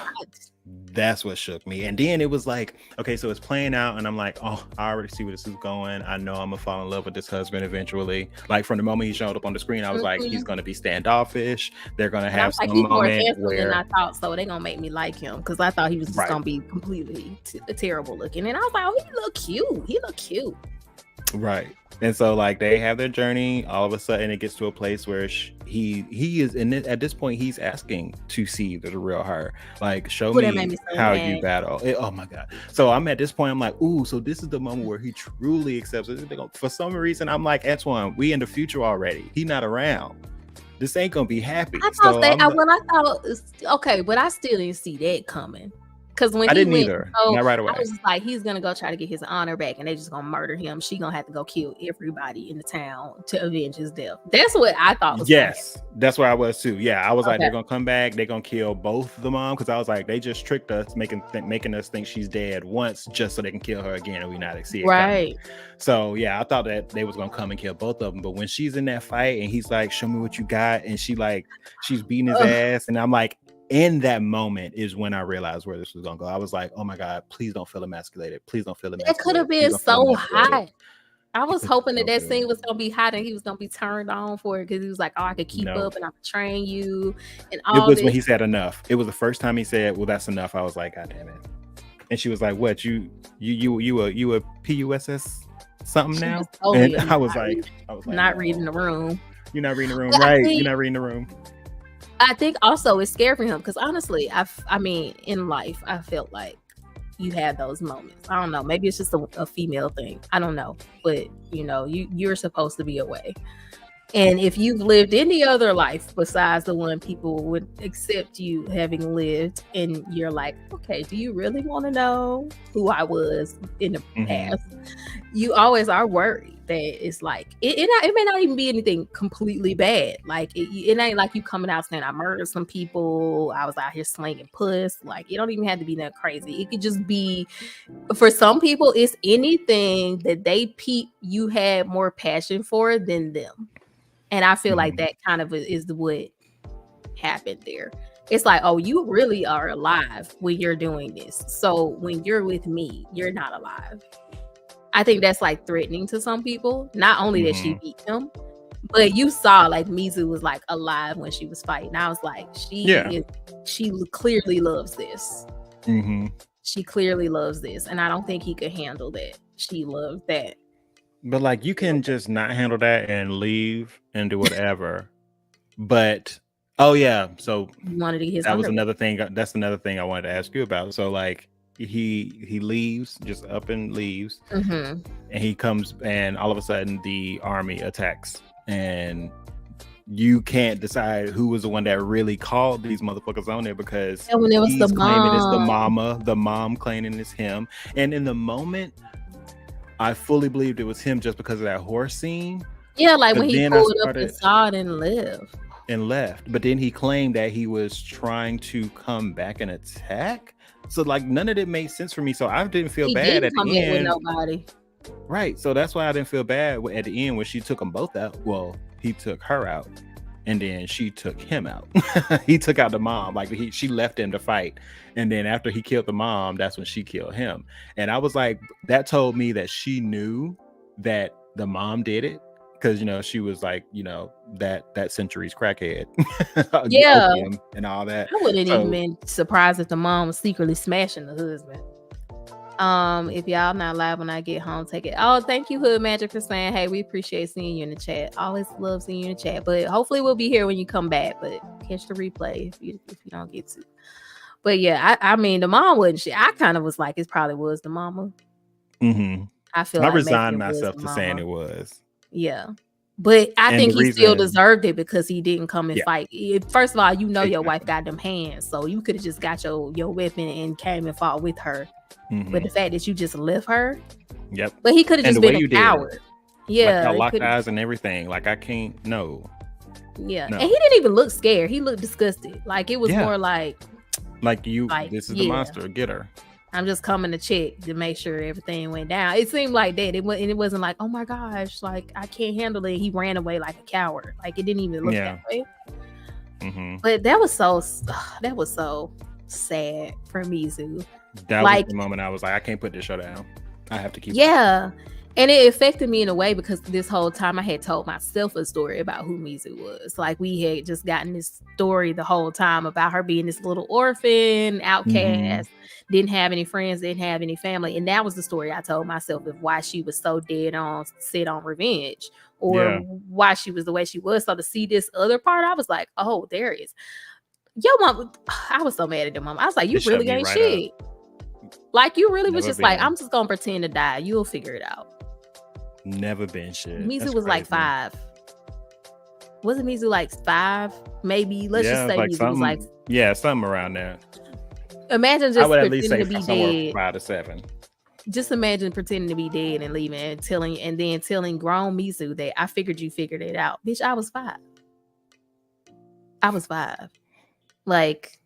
That's what shook me. And then it was like, okay, so it's playing out and I'm like, oh, I already see where this is going. I know I'm gonna fall in love with this husband eventually. Like from the moment he showed up on the screen, I was like, he's gonna be standoffish. They're gonna have some moment where I thought so they're gonna make me like him because I thought he was just gonna be completely terrible looking. And I was like, oh, he look cute. Right. And so like they have their journey. All of a sudden it gets to a place where he is at this point he's asking to see the real her. Like show me how you battle. Oh my God. So I'm at this point, I'm like, ooh, so this is the moment where he truly accepts it. For some reason I'm like, Antoine, we in the future already. He not around. This ain't gonna be happy. But I still didn't see that coming. Because when I didn't either. Not right away. I was just like, he's gonna go try to get his honor back, and they just gonna murder him. She gonna have to go kill everybody in the town to avenge his death. That's what I thought was that's where I was too. Yeah, I was like, they're gonna come back, they're gonna kill both the mom, because I was like, they just tricked us, making us think she's dead once, just so they can kill her again, and we not see it. Right. Coming. So yeah, I thought that they was gonna come and kill both of them, but when she's in that fight and he's like, show me what you got, and she's beating his ass, and I'm like. In that moment is when I realized where this was gonna go. I was like, "Oh my God, please don't feel emasculated. Please don't feel emasculated." It could have been so hot. I was hoping that scene was gonna be hot and he was gonna be turned on for it because he was like, "Oh, I could keep up and I could train you." And all it was when he said enough. It was the first time he said, "Well, that's enough." I was like, "God damn it!" And she was like, "What? You a PUSS something now?" And I was like, "Not reading the room. You're not reading the room, right? You're not reading the room." I think also it's scary for him because honestly, I mean, in life, I felt like you had those moments. I don't know. Maybe it's just a female thing. I don't know. But, you're supposed to be away. And if you've lived any other life besides the one people would accept you having lived, and you're like, okay, do you really want to know who I was in the past? You always are worried that it's like, it may not even be anything completely bad. Like, it ain't like you coming out saying, I murdered some people, I was out here slinging puss. Like, it don't even have to be that crazy. It could just be, for some people, it's anything that you had more passion for than them. And I feel like that kind of is what happened there. It's like, oh, you really are alive when you're doing this. So when you're with me, you're not alive. I think that's like threatening to some people. Not only that she beat him, but you saw like Mizu was like alive when she was fighting. I was like, she clearly loves this. She clearly loves this. And I don't think he could handle that. She loves that. But like, you can just not handle that and leave and do whatever. But so you wanted to get that was another thing. That's another thing I wanted to ask you about. So like, he leaves, just up and leaves, and he comes, and all of a sudden the army attacks, and you can't decide who was the one that really called these motherfuckers on there, because when it was he's claiming it's the mom claiming it's him, and in the moment I fully believed it was him just because of that horse scene. Yeah, like when he pulled up and saw it and left. But then he claimed that he was trying to come back and attack. So like, none of it made sense for me. So I didn't feel bad at the end. With nobody. Right. So that's why I didn't feel bad at the end when she took them both out. Well, he took her out, and then she took him out. He took out the mom. Like, she left him to fight. And then after he killed the mom, that's when she killed him. And I was like, that told me that she knew that the mom did it. Because, she was like, that century's crackhead. Yeah. And all that. I wouldn't even been surprised if the mom was secretly smashing the husband. If y'all not live when I get home, take it. Oh, thank you, Hood Magic, for saying, hey, we appreciate seeing you in the chat. Always love seeing you in the chat. But hopefully we'll be here when you come back. But catch the replay if you don't get to. But yeah, I mean, the mom wasn't shit. I kind of was like, it probably was the mama. I feel like resigned myself to saying it was. Yeah. But I think he still deserved it, because he didn't come and fight. First of all, your wife got them hands, so you could have just got your weapon and came and fought with her. But the fact that you just left her, but he could have just been a coward. Yeah, like, locked eyes and everything. Like, I can't. No. Yeah, no. And he didn't even look scared. He looked disgusted. Like, it was more like this is the monster. Get her. I'm just coming to check to make sure everything went down. It seemed like that. It wasn't like, oh my gosh, like, I can't handle it. He ran away like a coward. Like, it didn't even look that way. But that was so sad for Mizu. That was the moment I was like, I can't put this show down. I have to keep. Yeah. And it affected me in a way, because this whole time I had told myself a story about who Mizu was. Like, we had just gotten this story the whole time about her being this little orphan, outcast, didn't have any friends, didn't have any family. And that was the story I told myself of why she was so set on revenge, or why she was the way she was. So to see this other part, I was like, oh, there it is. Yo, mom, I was so mad at your mom. I was like, you really ain't shit. Like, you really was just like, I'm just gonna pretend to die. You'll figure it out. Never been shit. Mizu was like 5. Wasn't Mizu like 5? Maybe. Let's just say Mizu was like, something around there. Imagine just I would at least say to be dead. 5 to 7. Just imagine pretending to be dead and leaving and telling grown Mizu that I figured you figured it out. Bitch, I was 5. I was 5. Like,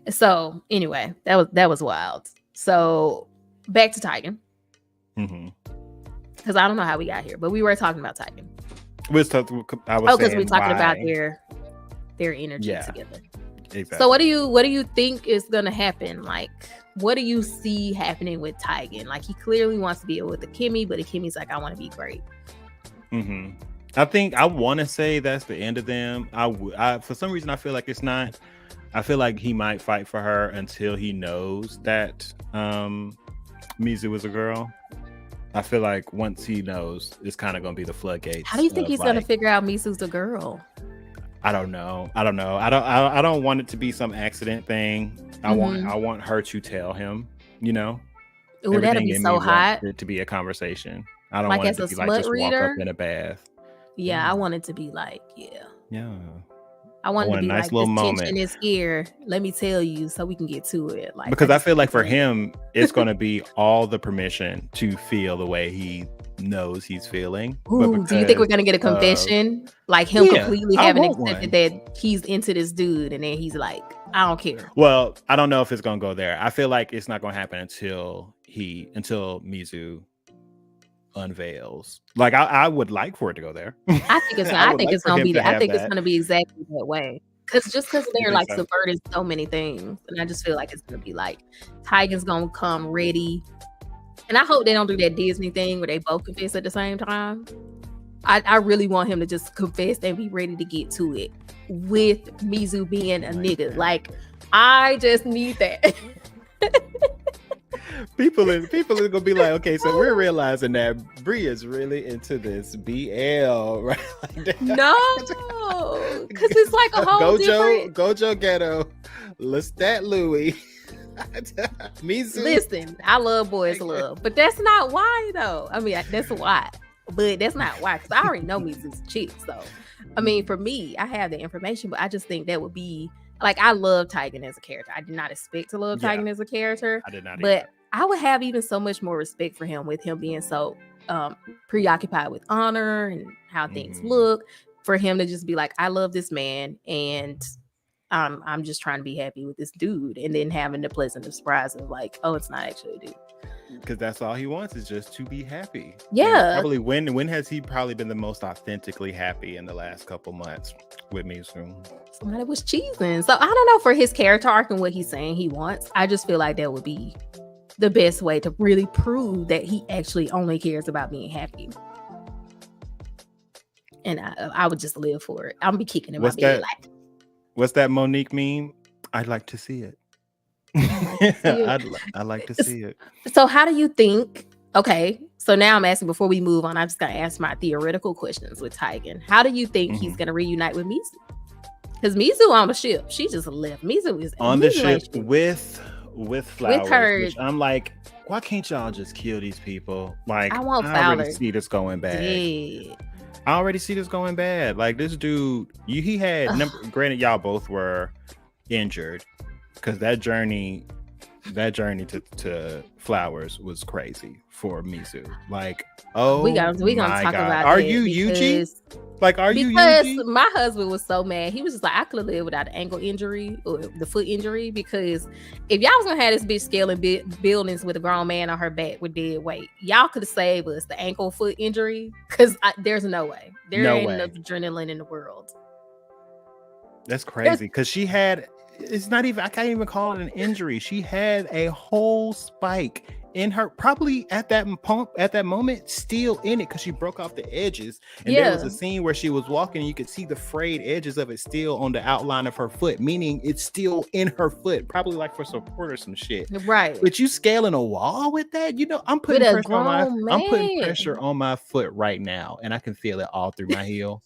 so anyway, that was wild. So back to Taigen. Because I don't know how we got here, but we were talking about Taigen. Because we're talking about their energy together. Exactly. So what do you think is gonna happen? Like, what do you see happening with Taigen? Like, he clearly wants to be with Akemi, but Akemi's like, I want to be great. I think I want to say that's the end of them. I for some reason I feel like it's not. I feel like he might fight for her until he knows that Mizu is a girl. I feel like once he knows, it's kind of going to be the floodgates. How do you think he's going to figure out Mizu's a girl? I don't know. I don't want it to be some accident thing. I want her to tell him, Ooh, that'd be so hot. It to be a conversation. I don't want it to be like just walk up in a bath. Yeah, I want it to be like, yeah. I want it to be a nice like, little this moment. tension is here. Let me tell you, so we can get to it. Like, because I feel like for him, it's going to be all the permission to feel the way he knows he's feeling. Ooh, do you think we're gonna get a confession? Like him completely having accepted that he's into this dude, and then he's like, I don't care. Well, I don't know if it's gonna go there. I feel like it's not gonna happen until Mizu unveils. Like I would like for it to go there. I think it's gonna be. I think it's gonna be exactly that way. Because they're like subverting so many things, and I just feel like it's gonna be like Taigen's gonna come ready. And I hope they don't do that Disney thing where they both confess at the same time. I really want him to just confess and be ready to get to it with Mizu being a nigga. Like, I just need that. People are gonna be like, okay, so we're realizing that Brie is really into this BL, right? No, because it's like a whole different Gojo Ghetto, Lestat Louis. Mizu. Listen, I love boys love, but that's not why though. I mean, that's why, but that's not why, because I already know Mizu's chick. So, I mean, for me, I have the information, but I just think that would be like, I love Taigen as a character. I did not expect to love Taigen as a character. I did not, but either. I would have even so much more respect for him with him being so preoccupied with honor and how things look. For him to just be like, I love this man, and I'm just trying to be happy with this dude, and then having the pleasant surprise of like, oh, it's not actually a dude. Because that's all he wants, is just to be happy. Yeah. And probably when has he probably been the most authentically happy in the last couple months with Mizu? Somebody was cheesing. So I don't know, for his character arc and what he's saying he wants, I just feel like that would be the best way to really prove that he actually only cares about being happy. And I would just live for it. I'm be kicking in my bed like, what's that Monique meme? I'd like to see it. I'd like to see it. So how do you think, okay, so now I'm asking, before we move on, I'm just going to ask my theoretical questions with Taigen. How do you think he's going to reunite with Mizu? Because Mizu on the ship, she just left. Mizu is on the ship with Flowers. With her. Which I'm like, why can't y'all just kill these people? Like, I want I Fowler. already see this going bad. Dead. I already see this going bad. Like, this dude, he had, granted, y'all both were injured, because that journey to Flowers was crazy for Mizu. Like, oh, we gonna talk about. Are you Yuji? Like, are you because Yuji? My husband was so mad. He was just like, I could have lived without the ankle injury or the foot injury, because if y'all was gonna have this bitch scaling buildings with a grown man on her back with dead weight, y'all could have saved us the ankle foot injury, because there's no way. There ain't enough adrenaline in the world. That's crazy, because she had, it's not even, I can't even call it an injury. She had a whole spike in her, probably at that moment, still in it, because she broke off the edges. And there was a scene where she was walking and you could see the frayed edges of it still on the outline of her foot, meaning it's still in her foot, probably like for support or some shit. Right. But you scaling a wall with that, I'm putting pressure on my foot right now, and I can feel it all through my heel.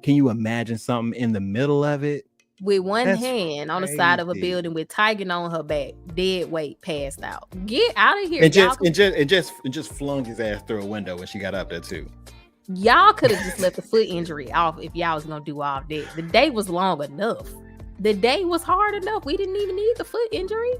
Can you imagine something in the middle of it? With one hand on the side of a building with Taigen on her back, dead weight, passed out. Get out of here. And just flung his ass through a window when she got up there too. Y'all could have just left the foot injury off if y'all was gonna do all that. The day was long enough. The day was hard enough. We didn't even need the foot injury.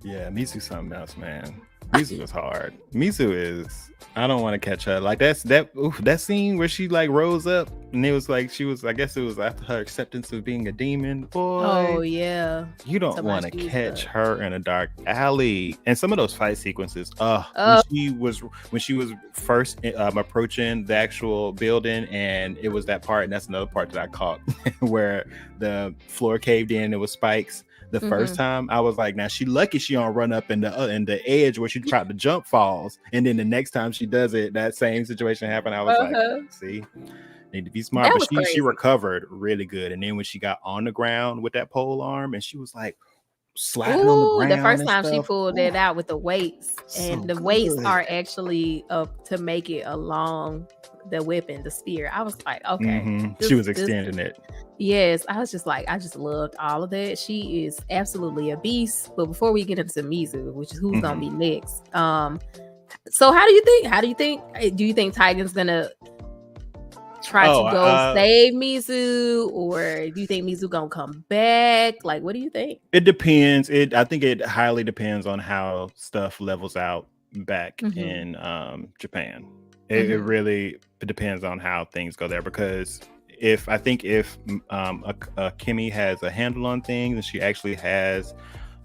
Yeah, Mizu's something else, man. Mizu is hard. Mizu is, I don't want to catch her. Like, that scene where she like rose up and it was like, I guess it was after her acceptance of being a demon. Boy, oh yeah, you don't want to catch her in a dark alley. And some of those fight sequences, when she was first approaching the actual building, and it was that part, and that's another part that I caught where the floor caved in, it was spikes. The first time, I was like, now she lucky she don't run up in the edge where she tried to jump falls. And then the next time she does it, that same situation happened. I was like, see, need to be smart. But she recovered really good. And then when she got on the ground with that pole arm, and she was like sliding on the ground. The first time she pulled that out with the weights, and the weights are actually to make it along the weapon, the spear. I was like, okay. She was extending it. Yes, I was just like, I just loved all of that. She is absolutely a beast. But before we get into Mizu, which is who's gonna be next, so do you think Taigen's gonna try to go save Mizu, or do you think Mizu gonna come back? Like, what do you think? It depends. I think it highly depends on how stuff levels out back in Japan. It really depends on how things go there, because if Akemi has a handle on things and she actually has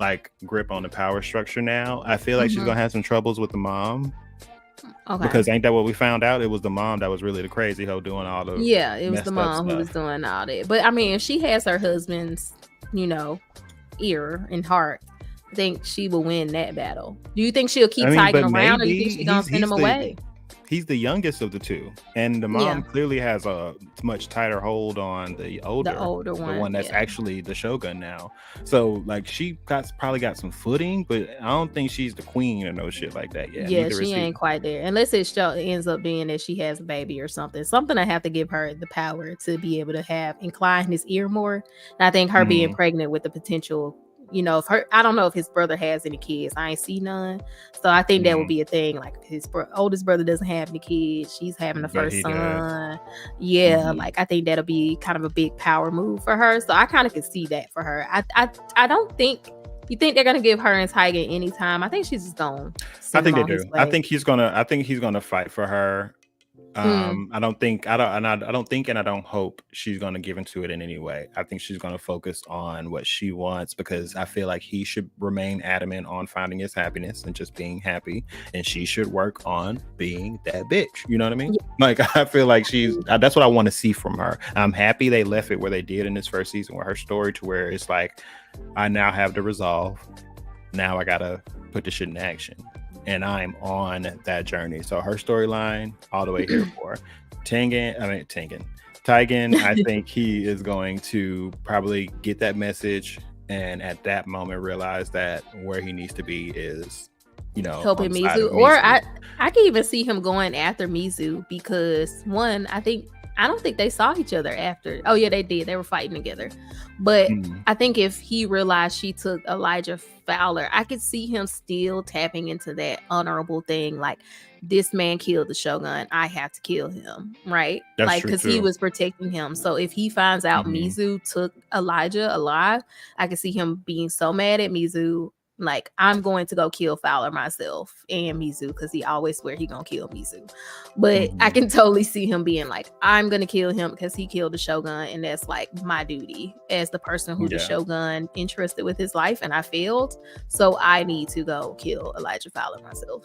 like grip on the power structure now, I feel like she's gonna have some troubles with the mom. Okay. Because ain't that what we found out? It was the mom that was really the crazy hoe doing all the it was the mom who was doing all that. But I mean, if she has her husband's, ear and heart, I think she will win that battle. Do you think she'll keep Taigen around, or do you think she's gonna send him away? He's the youngest of the two, and the mom clearly has a much tighter hold on the older one, the one that's actually the shogun now. So like she probably got some footing, but I don't think she's the queen or no shit like that yet. Yeah, she ain't quite there, unless it ends up being that she has a baby or something. I have to give her the power to be able to incline his ear more. And I think her being pregnant with the potential, I don't know if his brother has any kids. I ain't see none. So I think that would be a thing. Like, his oldest brother doesn't have any kids. She's having the first son. Yeah, like I think that'll be kind of a big power move for her. So I kind of can see that for her. I don't think. You think they're gonna give her and Taigen any time? I think she's just gonna. I think they do. I think he's gonna fight for her. I don't think and I don't hope she's going to give into it in any way. I think she's going to focus on what she wants, because I feel like he should remain adamant on finding his happiness and just being happy, and she should work on being that bitch. You know what I mean? Yeah. Like, I feel like that's what I want to see from her. I'm happy they left it where they did in this first season with her story, to where it's like, I now have the resolve. Now I got to put this shit in action. And I'm on that journey. So her storyline, all the way here for Taigen. I think he is going to probably get that message, and at that moment realize that where he needs to be is, helping Mizu. Or I can even see him going after Mizu, because one, I don't think they saw each other after. Oh yeah, they did. They were fighting together. But I think if he realized she took Elijah Fowler, I could see him still tapping into that honorable thing. Like, this man killed the Shogun, I have to kill him, right? That's like, because he was protecting him. So if he finds out Mizu took Elijah alive, I could see him being so mad at Mizu. Like, I'm going to go kill Fowler myself and Mizu, because he always swear he gonna kill Mizu. But I can totally see him being like, I'm gonna kill him because he killed the Shogun, and that's like my duty as the person who the Shogun entrusted with his life, and I failed. So I need to go kill Elijah Fowler myself.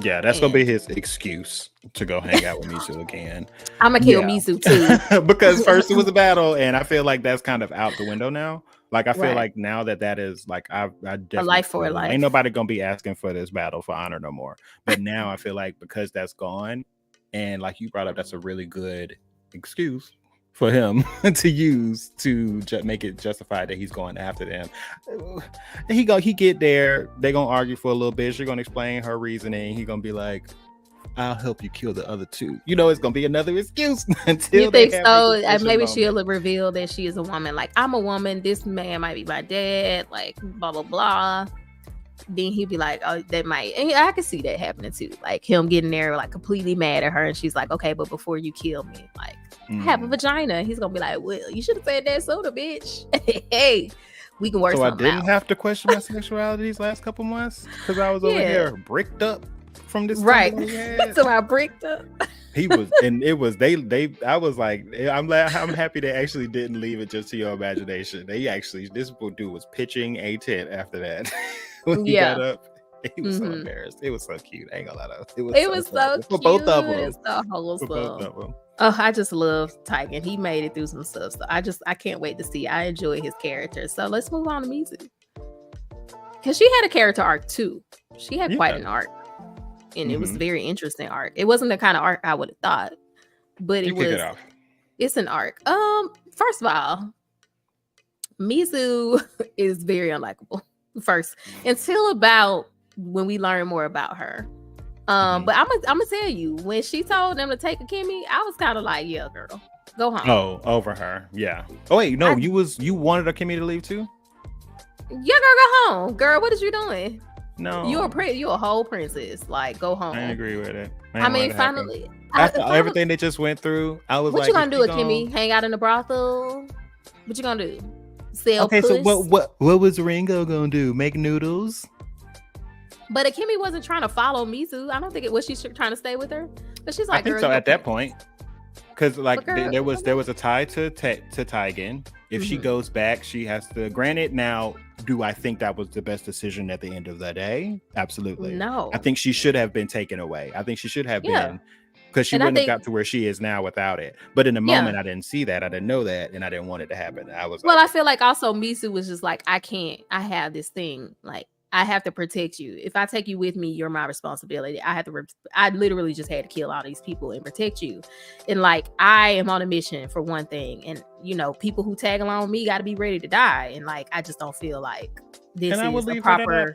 Yeah, that's gonna be his excuse to go hang out with Mizu again. I'm gonna kill Mizu too. Because first it was a battle, and I feel like that's kind of out the window now. Like, I feel like now that is like, I definitely a life for a life. Ain't nobody gonna be asking for this battle for honor no more. But now I feel like, because that's gone, and like you brought up, that's a really good excuse for him to use to make it justified that he's going after them. He get there, they gonna argue for a little bit. She's gonna explain her reasoning. He gonna be like, I'll help you kill the other two. It's gonna be another excuse until you think so. Maybe she'll reveal that she is a woman. Like, I'm a woman. This man might be my dad. Like, blah blah blah. Then he'd be like, oh, that might. And I can see that happening too. Like, him getting there, like, completely mad at her, and she's like, okay, but before you kill me, like, I have a vagina. He's gonna be like, well, you should have said that sooner, bitch. Hey, we can work. So I didn't have to question my sexuality these last couple months, because I was over here bricked up from this, right? So I bricked up. He was, and it was they. I was like, I'm happy they actually didn't leave it just to your imagination. This dude was pitching a tent after that. When he got up, he was so embarrassed. It was so cute. I ain't gonna lie though. It was so cute. For both of them. It's so wholesome. Oh, I just love Taigen. He made it through some stuff. So I can't wait to see. I enjoy his character. So let's move on to Mizu, because she had a character arc too. She had quite an arc. And it was very interesting arc. It wasn't the kind of arc I would have thought, but it's an arc. First of all, Mizu is very unlikable first, until about when we learn more about her. But I'm gonna tell you, when she told them to take Akemi, I was kind of like, yeah, girl, go home. Oh, over her. Yeah. Oh wait, no, you wanted Akemi to leave too? Yeah, girl, go home. Girl, what is you doing? No, you're a whole princess. Like, go home. I agree with it. I mean, finally, after everything they just went through, I was what like, you gonna do, Akemi? Hang out in the brothel? What you gonna do? Sell puss? So what was Ringo gonna do? Make noodles? But Akemi wasn't trying to follow Mizu. I don't think it was. She's trying to stay with her, but she's like, I think so at that point, because like there was a tie to Taigen. If she goes back, she has to. Granted, now, do I think that was the best decision at the end of the day? Absolutely. No. I think she should have been taken away. I think she should have been, because she wouldn't have got to where she is now without it. But in the moment, I didn't see that. I didn't know that, and I didn't want it to happen. I was I feel like also Mizu was just like, I can't. I have this thing. Like, I have to protect you. If I take you with me, you're my responsibility. I have to. I literally just had to kill all these people and protect you. And like, I am on a mission for one thing. And you know, people who tag along with me got to be ready to die. And like, I just don't feel like this is a proper.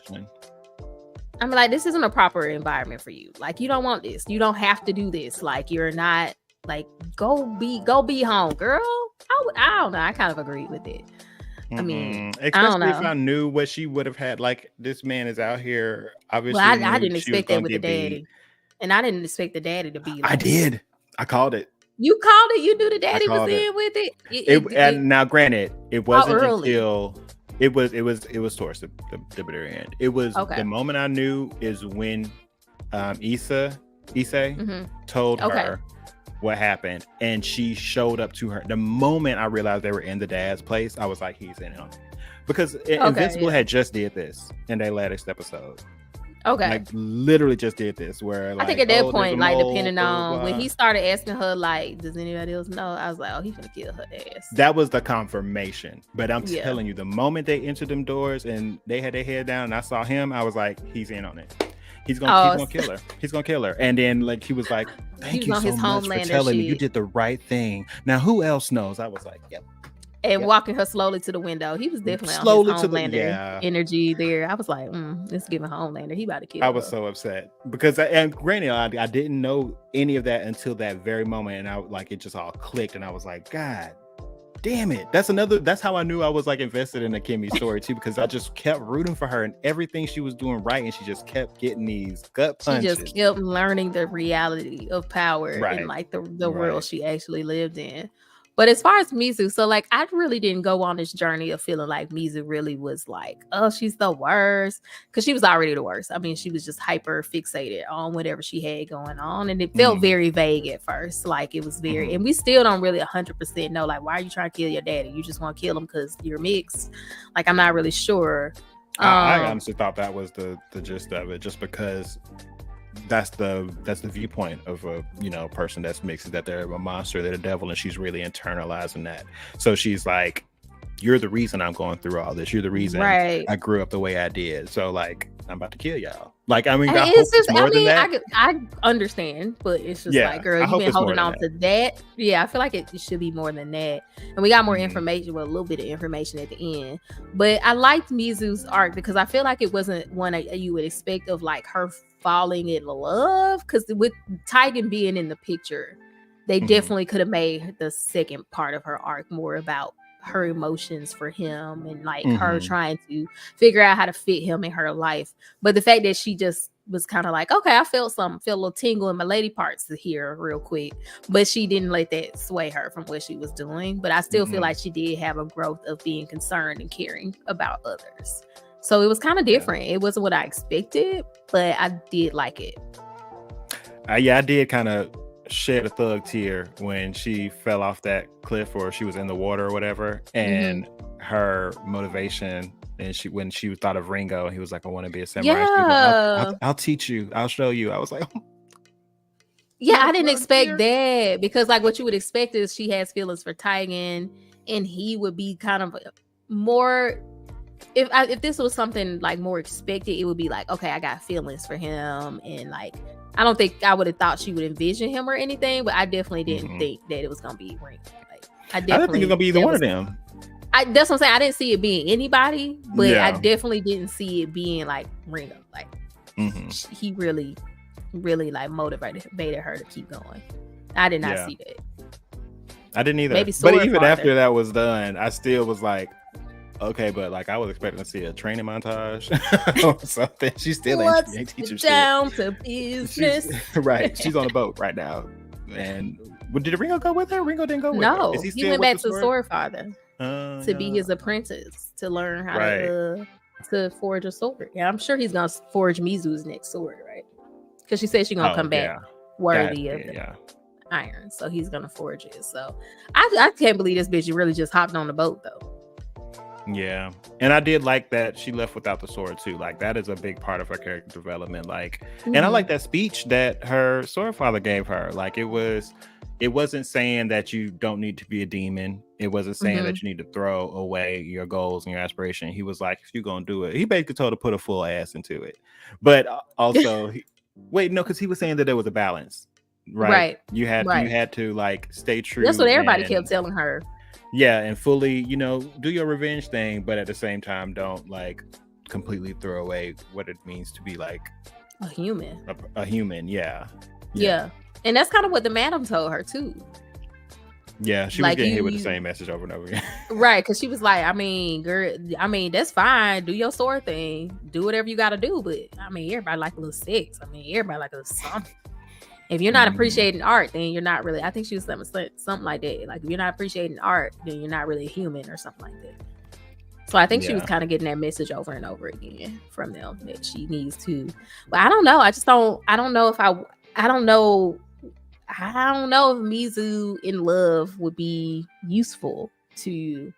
I mean, like, this isn't a proper environment for you. Like, you don't want this. You don't have to do this. Like, you're not. Like, go be home, girl. I don't know. I kind of agreed with it. I mean, especially if I knew what she would have had. Like, this man is out here. Obviously, I didn't expect that with the daddy, and I didn't expect the daddy to be. Like, I did. I called it. You called it. You knew the daddy was in with it. And now, granted, it wasn't until it was towards the very end. It was the moment I knew is when Issei told her what happened, and she showed up to her. The moment I realized they were in the dad's place, I was like, he's in on it, because Invincible had just did this in their latest episode. Like, literally just did this, where like, I think at that point, like, depending on when he started asking her, like, does anybody else know, I was like, oh, he's gonna kill her ass. That was the confirmation. But I'm telling you, the moment they entered them doors and they had their head down and I saw him, I was like, he's in on it. He's gonna kill her. He's gonna kill her. And then like he was like, thank you so much for telling me. You did the right thing. Now who else knows? I was like, yep. And walking her slowly to the window. He was definitely slowly on his Homelander energy there. I was like, let's give him Homelander. He about to kill her. I was so upset because and granted, I didn't know any of that until that very moment, and I like it just all clicked, and I was like, God damn it. That's how I knew I was like invested in Akemi's story too, because I just kept rooting for her and everything she was doing right, and she just kept getting these gut punches. She just kept learning the reality of power and like the world she actually lived in. But as far as Mizu, so like I really didn't go on this journey of feeling like Mizu really was like, oh, she's the worst, because she was already the worst. I mean, she was just hyper fixated on whatever she had going on, and it felt very vague at first. Like it was very, and we still don't really 100% know. Like, why are you trying to kill your daddy? You just want to kill him because you're mixed. Like, I'm not really sure. I honestly thought that was the gist of it, just because that's the viewpoint of a person that's mixed, is that they're a monster, they're the devil, and she's really internalizing that. So she's like, you're the reason I'm going through all this, you're the reason I grew up the way I did, so like I'm about to kill y'all. Like, I mean, I understand, but it's just like, girl, you've been holding on to that. I feel like it should be more than that. And we got more information, a little bit of information at the end. But I liked Mizu's arc because I feel like it wasn't one you would expect of like her falling in love, because with Taigen being in the picture, they definitely could have made the second part of her arc more about her emotions for him and like her trying to figure out how to fit him in her life. But the fact that she just was kind of like, okay, I felt a little tingle in my lady parts here real quick, but she didn't let that sway her from what she was doing. But I still feel like she did have a growth of being concerned and caring about others. So it was kind of different. It wasn't what I expected, but I did like it. I did kind of shed a thug tear when she fell off that cliff, or she was in the water or whatever, and her motivation, and when she thought of Ringo, and he was like, I want to be a samurai. I'll teach you, I'll show you. I was like, I didn't expect that, because like what you would expect is she has feelings for Taigen, and he would be kind of more, if this was something like more expected, it would be like, okay, I got feelings for him, and like I don't think I would have thought she would envision him or anything, but I definitely didn't think that it was gonna be Ringo. Like I didn't think it was gonna be either one of them. That's what I'm saying. I didn't see it being anybody, but I definitely didn't see it being like Ringo. Like he really, really like motivated her to keep going. I did not see that. I didn't either. But even after that was done, I still was like, Okay, but like I was expecting to see a training montage or something. She still ain't teaching down shit. To business. Right. She's on a boat right now. And did Ringo go with her? Ringo didn't go with her. No, Is he went back to Sword Father to be his apprentice to learn how to forge a sword. Yeah, I'm sure he's gonna forge Mizu's next sword, right? Because she said she's gonna come back worthy of the iron, so he's gonna forge it. So I can't believe this bitch really just hopped on the boat though. Yeah, and I did like that she left without the sword too. Like that is a big part of her character development. Like, and I like that speech that her sword father gave her. Like it wasn't saying that you don't need to be a demon. It wasn't saying that you need to throw away your goals and your aspiration. He was like, if you're gonna do it, he basically told her to put a full ass into it. But also, because he was saying that there was a balance, right? You had to like stay true. That's what everybody kept telling her. Yeah, and fully, do your revenge thing, but at the same time, don't like completely throw away what it means to be like a human. A human, yeah. And that's kind of what the madam told her too. Yeah, she was getting hit with the same message over and over again. Right, because she was like, girl, that's fine. Do your sword thing. Do whatever you got to do. But, everybody like a little sex. Everybody like a little something. If you're not appreciating art, then you're not really, I think she was something like that. Like, if you're not appreciating art, then you're not really a human or something like that. So I think she was kind of getting that message over and over again from them that she needs to. But I don't know. I don't know if Mizu in love would be useful to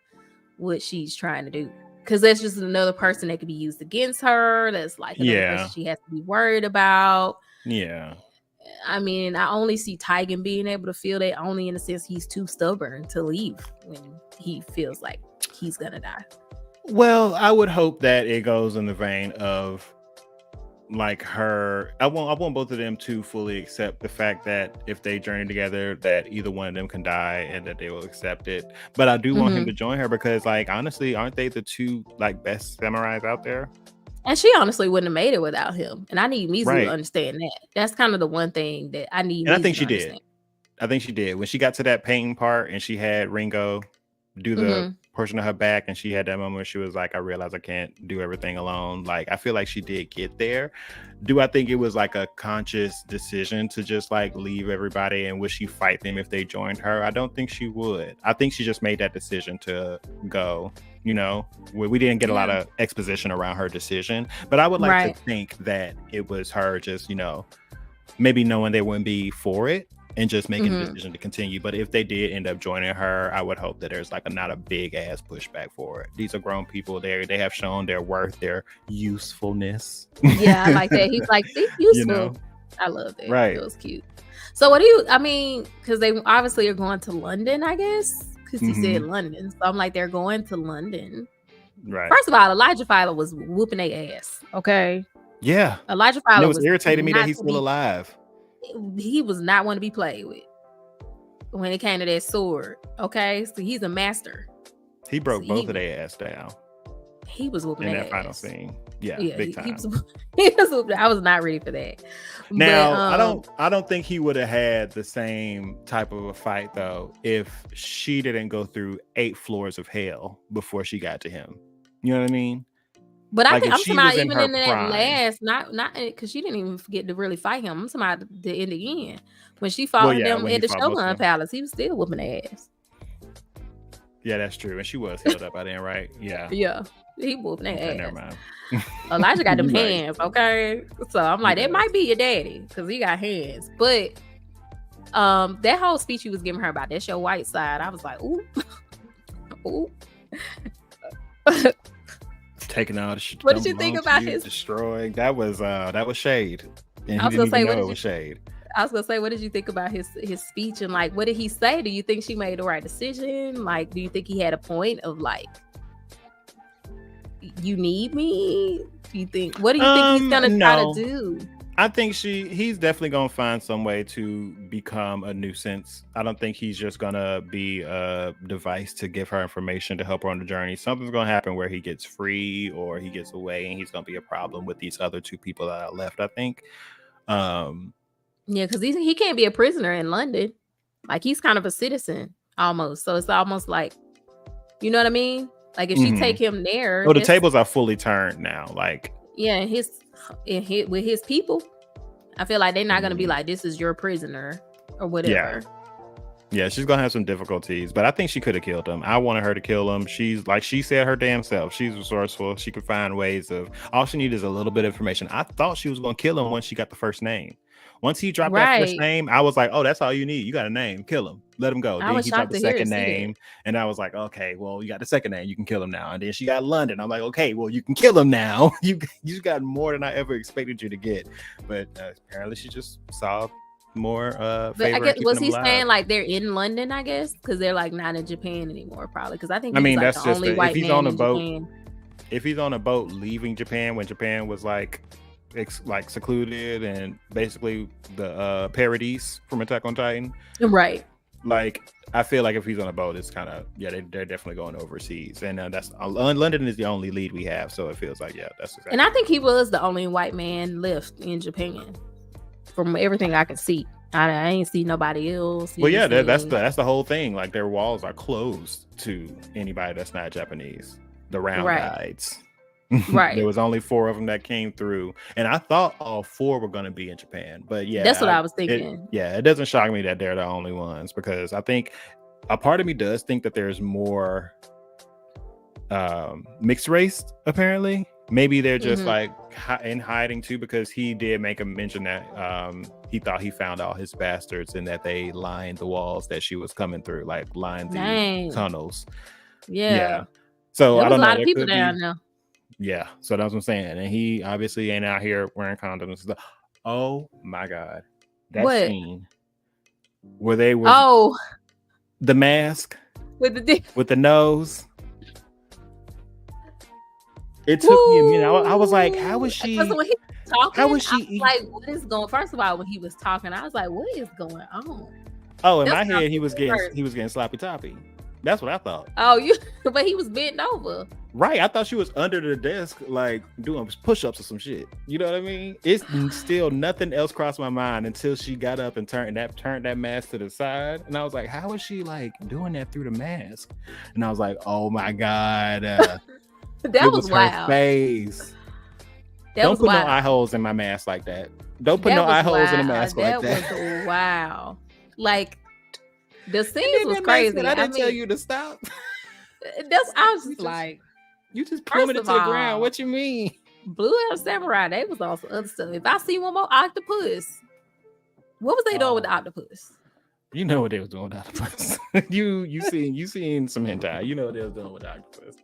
what she's trying to do. Because that's just another person that could be used against her. That's like another person she has to be worried about. Yeah. I only see Taigen being able to feel that only in the sense he's too stubborn to leave when he feels like he's gonna die. Well, I would hope that it goes in the vein of like her. I want both of them to fully accept the fact that if they journey together, that either one of them can die and that they will accept it. But I do want him to join her because, like, honestly, aren't they the two like best samurais out there? And she honestly wouldn't have made it without him. And I need Mizu to understand that. That's kind of the one thing that I need. And I think she did. I think she did. When she got to that painting part and she had Ringo do the portion of her back and she had that moment where she was like, I realize I can't do everything alone. Like, I feel like she did get there. Do I think it was like a conscious decision to just like leave everybody, and would she fight them if they joined her? I don't think she would. I think she just made that decision to go. We didn't get a lot of exposition around her decision, but I would like to think that it was her just, maybe knowing they wouldn't be for it and just making a decision to continue. But if they did end up joining her, I would hope that there's like not a big ass pushback for it. These are grown people. They have shown their worth, their usefulness. Yeah, I like that. He's like, think useful. I love that. Right. It was cute. So what do you, because they obviously are going to London, I guess. Because he said London. So I'm like, they're going to London. Right. First of all, Elijah Fowler was whooping their ass. Okay. Yeah. Elijah Fowler was irritating me that he's still alive. He was not one to be played with when it came to that sword. Okay. So he's a master. He broke both of their ass down. He was whooping in that final scene. Yeah, big time. I was not ready for that. Now, but, I don't think he would have had the same type of a fight though if she didn't go through 8 floors of hell before she got to him. You know what I mean? But like I'm talking about even in that last, not because she didn't even get to really fight him. I'm talking about the end again when she fought them at the Shogun Palace. He was still whooping their ass. Yeah, that's true, and she was held up by then, right? Yeah. Yeah. He whooping their ass. Never mind. Elijah got them hands, okay? So I'm like, that might be your daddy because he got hands. But that whole speech he was giving her about that's your white side, I was like, ooh, ooh. Taking out shit. What did you think about his destroying? That was shade. And I was gonna say, what did you shade? I was gonna say, what did you think about his speech and like, what did he say? Do you think she made the right decision? Like, do you think he had a point of like, you need me? Do you think? What do you think he's gonna try to do? I think he's definitely gonna find some way to become a nuisance. I don't think he's just gonna be a device to give her information to help her on the journey. Something's gonna happen where he gets free or he gets away, and he's gonna be a problem with these other 2 people that are left, I think. Yeah, because he can't be a prisoner in London. Like, he's kind of a citizen almost. So it's almost like, you know what I mean? Like if she take him there, the tables are fully turned now. Like with his people, I feel like they're not gonna be like, this is your prisoner or whatever. Yeah, she's gonna have some difficulties, but I think she could have killed him. I wanted her to kill him. She's like she said her damn self. She's resourceful. She could find ways of. All she needs is a little bit of information. I thought she was gonna kill him once she got the first name. Once he dropped that first name, I was like, oh, that's all you need. You got a name. Kill him. Let him go. Then he dropped the second name, and I was like, okay, well, you got the second name. You can kill him now. And then she got London. I'm like, okay, well, you can kill him now. You got more than I ever expected you to get. But apparently, she just saw more but I guess was he saying like they're in London, I guess, because they're like not in Japan anymore, probably, because I think that's the only white man in Japan. If he's on a boat leaving Japan when Japan was like secluded and basically the paradise from Attack on Titan, right? Like I feel like if he's on a boat, it's kind of they're definitely going overseas, and that's London is the only lead we have, so it feels like that's exactly. And I think he was the only white man left in Japan. From everything I can see, I ain't see nobody else. Well, yeah, that's the whole thing. Like their walls are closed to anybody that's not Japanese. The round guides, right? There was only 4 of them that came through, and I thought all 4 were going to be in Japan. But that's what I was thinking. It doesn't shock me that they're the only ones, because I think a part of me does think that there's more mixed race apparently. Maybe they're just like in hiding too, because he did make a mention that he thought he found all his bastards and that they lined the walls that she was coming through, like lined the tunnels. Yeah. So I don't know. A lot of people down there. Yeah. So that's what I'm saying. And he obviously ain't out here wearing condoms. Oh my God. That scene where they were the mask with the nose. It took me a minute. I was like, how is she? When he was talking, how was she? Like, what is going? First of all, when he was talking, I was like, what is going on? Oh, in my head, he was getting sloppy toppy. That's what I thought. But he was bent over. Right. I thought she was under the desk, like doing push-ups or some shit. You know what I mean? It's still nothing else crossed my mind until she got up and turned that mask to the side, and I was like, how is she like doing that through the mask? And I was like, oh my God. That was wild. Her face. Don't put no eye holes in my mask like that. Don't put no eye holes in a mask like that. That was wow. Like the scenes was crazy. I didn't tell you to stop. I was just like, you just plummeted to the ground. What you mean? Blue Elf Samurai. They was also other stuff. If I see one more octopus, what was they doing with the octopus? You know what they was doing with the octopus. you seen some hentai. You know what they was doing with the octopus.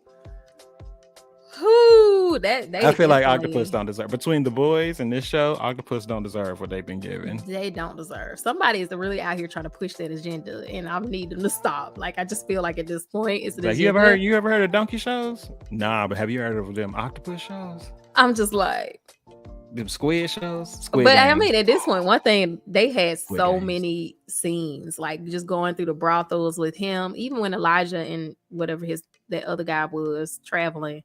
I feel like Octopus don't deserve, between the boys and this show, Octopus don't deserve what they've been given. They don't deserve. Somebody is really out here trying to push that agenda, and I need them to stop. Like, I just feel like at this point it's like, you ever heard of donkey shows? Nah, but have you heard of them octopus shows? I'm just like them squid shows. I mean, at this point, one thing, they had many scenes, like just going through the brothels with him, even when Elijah and whatever that other guy was traveling,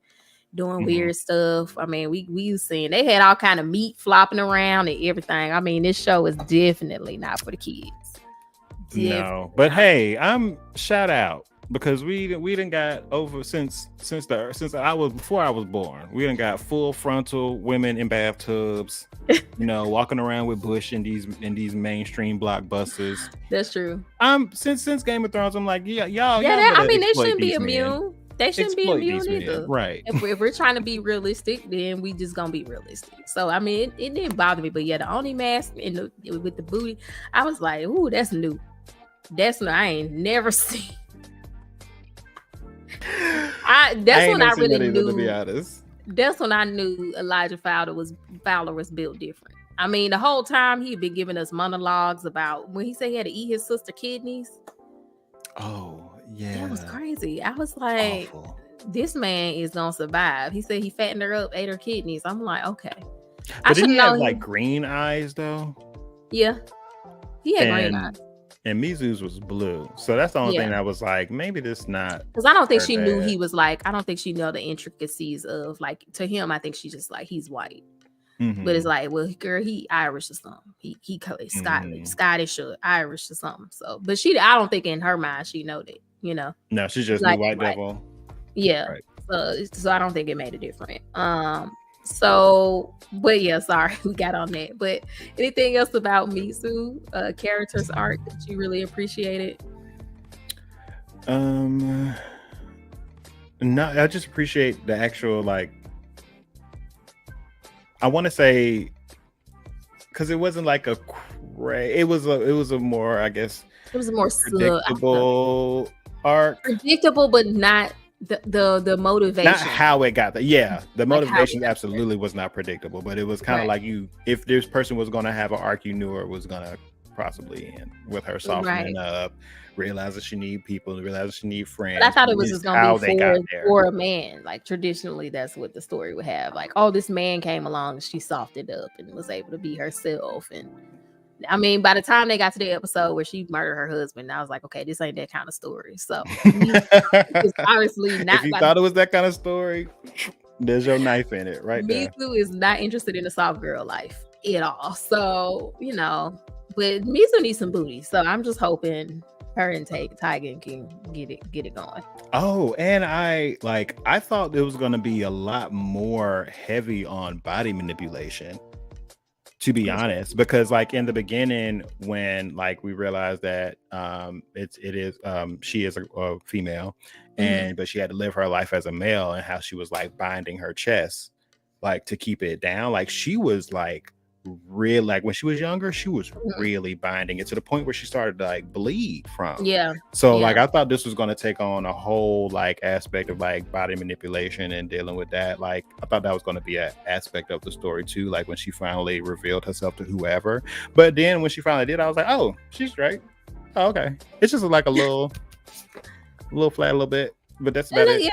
doing weird stuff. I mean, we seen they had all kind of meat flopping around and everything. I mean, this show is definitely not for the kids. No, but hey, I'm shout out, because we done got over since I was born. We done got full frontal women in bathtubs, walking around with bush in these mainstream blockbusters. That's true. Since Game of Thrones, I'm like, y'all. I mean, they shouldn't be immune. They shouldn't be immune either. Right. If we're trying to be realistic, then we just gonna be realistic. So I mean, it didn't bother me. But yeah, the only mask with the booty, I was like, ooh, that's new. That's new. I ain't never seen. That's when I really knew. To be honest. That's when I knew Elijah Fowler was built different. I mean, the whole time he'd been giving us monologues about when he said he had to eat his sister kidneys. Oh. Yeah, that was crazy. I was like, this man is gonna survive. He said he fattened her up, ate her kidneys. I'm like, okay. But didn't he have like green eyes though? Yeah, he had green eyes. And Mizu's was blue, so that's the only thing I was like, maybe this not. Because I don't think she knew he was like. I don't think she knew the intricacies of like. To him, I think she just like he's white. But it's like, well, girl, he Irish or something. He Scottish or Irish or something. So, but I don't think in her mind she know that. No, she's just like, white devil. Yeah. Right. So I don't think it made a difference. So, but yeah, sorry, we got on that. But anything else about Mizu, character's arc that you really appreciated? No, I just appreciate the actual, like, I want to say, because it wasn't like a it was a more, I guess, It was a more predictable arc. Predictable, but not the motivation. Not how it got there. Yeah, the motivation absolutely was not predictable, but it was kind of like, if this person was going to have an arc, you knew it was going to possibly end with her softening up, realizing she need people, realizing she need friends. But I thought it was just going to be for a man. Like, traditionally, that's what the story would have. Like, oh, this man came along, she softened up and was able to be herself. And I mean, by the time they got to the episode where she murdered her husband, I was like, okay, this ain't that kind of story. So it's obviously not. If you thought it was that kind of story, there's your knife in it right there. Mizu is not interested in the soft girl life at all. So, but Mizu needs some booty. So I'm just hoping her and Taigen can get it going. Oh, and I thought it was going to be a lot more heavy on body manipulation, to be honest, because like in the beginning, when like we realized that she is a female, but she had to live her life as a male, and how she was like binding her chest like to keep it down, like she was like real, like when she was younger, she was really binding it to the point where she started to like bleed from. Like I thought this was going to take on a whole like aspect of like body manipulation and dealing with that. Like I thought that was going to be an aspect of the story too, like when she finally revealed herself to whoever. But then when she finally did, I was like, oh, she's straight. Oh, okay, it's just like a little flat, a little bit, but that's about it.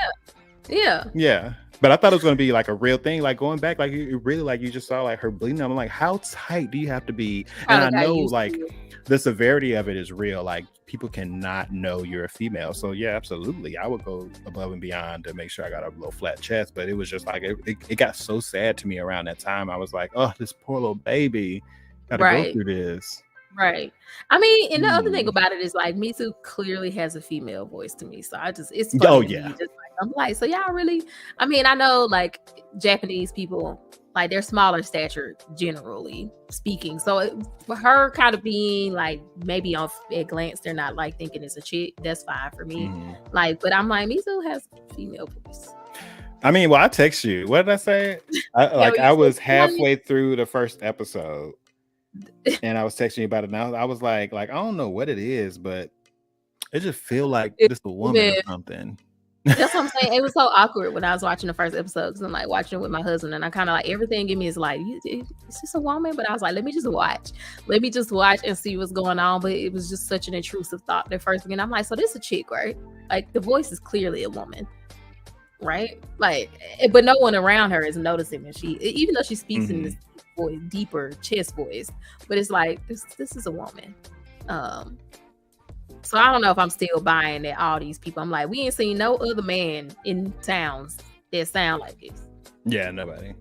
Yeah. But I thought it was going to be like a real thing, like going back, like you really, like you just saw like her bleeding. I'm like, how tight do you have to be? And I know like the severity of it is real. Like people cannot know you're a female. So yeah, absolutely, I would go above and beyond to make sure I got a little flat chest. But it was just like it got so sad to me around that time. I was like, oh, this poor little baby got to go through this. Right. I mean, and the other thing about it is like Mizu clearly has a female voice to me. So it's funny. Oh yeah. Just like, I'm like, so y'all really, I mean, I know like Japanese people, like they're smaller stature generally speaking. So for her kind of being like, maybe at glance, they're not like thinking it's a chick. That's fine for me. Like, but I'm like, Mizu has a female voice. I mean, well, I text you. What did I say? I was halfway through the first episode. And I was texting you about it now. I was like I don't know what it is, but it just feel like it's a woman or something. That's what I'm saying. It was so awkward when I was watching the first episode, because I'm like watching it with my husband, and I kind of like everything in me is like, is this a woman? But I was like, let me just watch and see what's going on. But it was just such an intrusive thought at first. Again, I'm like, so this is a chick, right? Like the voice is clearly a woman, right? Like, but no one around her is noticing that even though she speaks in this voice, deeper chest voice, but it's like this is a woman. So I don't know if I'm still buying that all these people, I'm like, we ain't seen no other man in towns that sound like this. Yeah, nobody.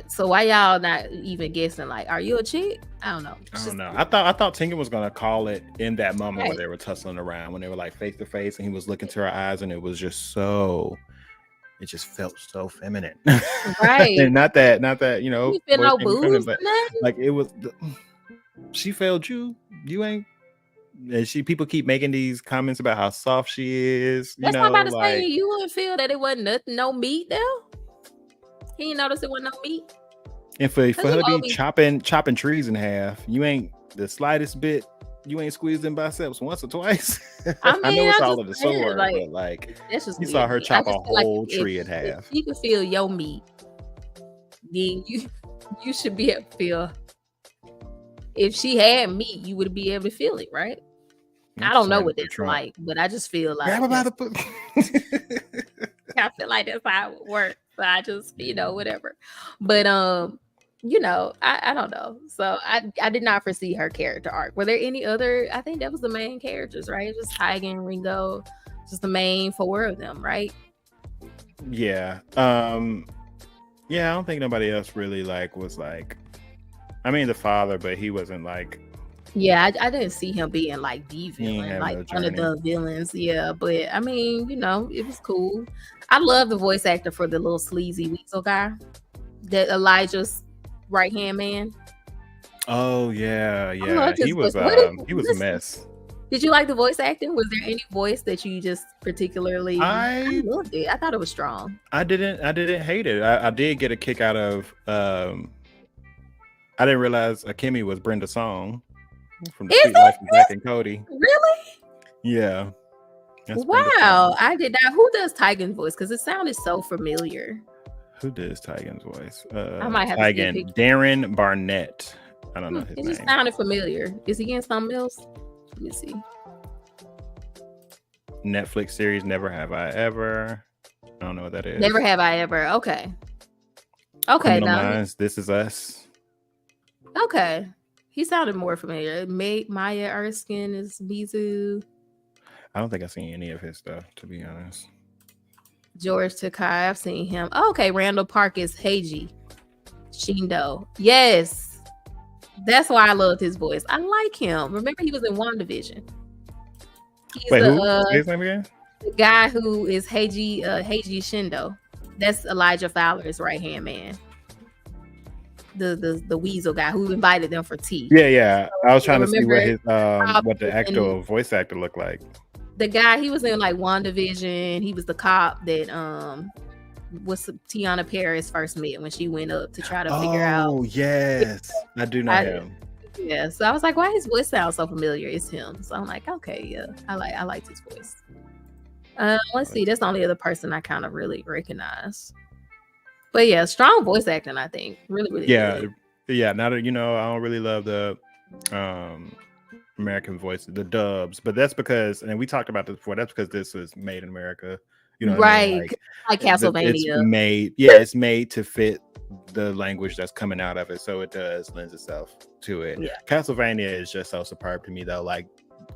So why y'all not even guessing, like, are you a chick? I don't know. I don't know. I thought Taigen was gonna call it in that moment where they were tussling around, when they were like face to face, and he was looking to her eyes, and it was just so. It just felt so feminine, right? And not that you feel no boobs, but like it was. She failed you. You ain't. And people keep making these comments about how soft she is. That's not about to say you wouldn't feel that it wasn't nothing, no meat there. He didn't notice it wasn't no meat. And for her to be chopping trees in half, you ain't the slightest bit. You ain't squeezed in biceps once or twice. I mean, I know it's all of the sword, but like you saw her chop a whole tree in half. If you can feel your meat, then you should be able to feel. If she had meat, you would be able to feel it, right? I don't know what that's like, but I just feel like I feel like that's how it would work. So I just, whatever. But I don't know. So I did not foresee her character arc. Were there any other? I think that was the main characters, right? Just Taigen, Ringo, just the main 4 of them, right? Yeah. I don't think nobody else really was like. I mean, the father, but he wasn't like Yeah, I didn't see him being like the villain, like no one of the villains. Yeah, but I mean, it was cool. I love the voice actor for the little sleazy weasel guy, that Elijah's right hand man. Oh yeah. He was a mess. Did you like the voice acting? Was there any voice that you just particularly? I loved it. I thought it was strong. I didn't hate it. I did get a kick out of. I didn't realize Akemi was Brenda Song from the Sweet Life of Zack and Cody. Really? Yeah. Wow, I did not. Who does Taigen's voice? Because it sounded so familiar. Who does Taigen's voice? I might have Taigen. Darren Barnett. I don't know his name. It just sounded familiar. Is he in something else? Let me see. Netflix series Never Have I Ever. I don't know what that is. Never Have I Ever. Okay. Now This Is Us. Okay. He sounded more familiar. Maya Erskine is Mizu. I don't think I've seen any of his stuff, to be honest. George Takai, I've seen him. Oh, okay, Randall Park is Heiji Shindo. Yes. That's why I loved his voice. I like him. Remember, he was in WandaVision. Wait, who? Say his name again? The guy who is Heiji Shindo. That's Elijah Fowler's right-hand man. The weasel guy who invited them for tea. Yeah. I was trying to see what his what the actual voice actor looked like. The guy, he was in like WandaVision. He was the cop that was Tiana Paris first met when she went up to try to figure out. Oh yes, I do know him. Yeah, so I was like, why his voice sounds so familiar? It's him. So I'm like, okay, yeah, I liked his voice. Let's see, that's the only other person I kind of really recognize. But yeah, strong voice acting, I think. Really good. Yeah. Now that I don't really love the American voices, the dubs, but that's because, and we talked about this before, that's because this was made in America. Right? I mean? Like Castlevania. It's made to fit the language that's coming out of it, so it lends itself to it. Yeah. Castlevania is just so superb to me, though. Like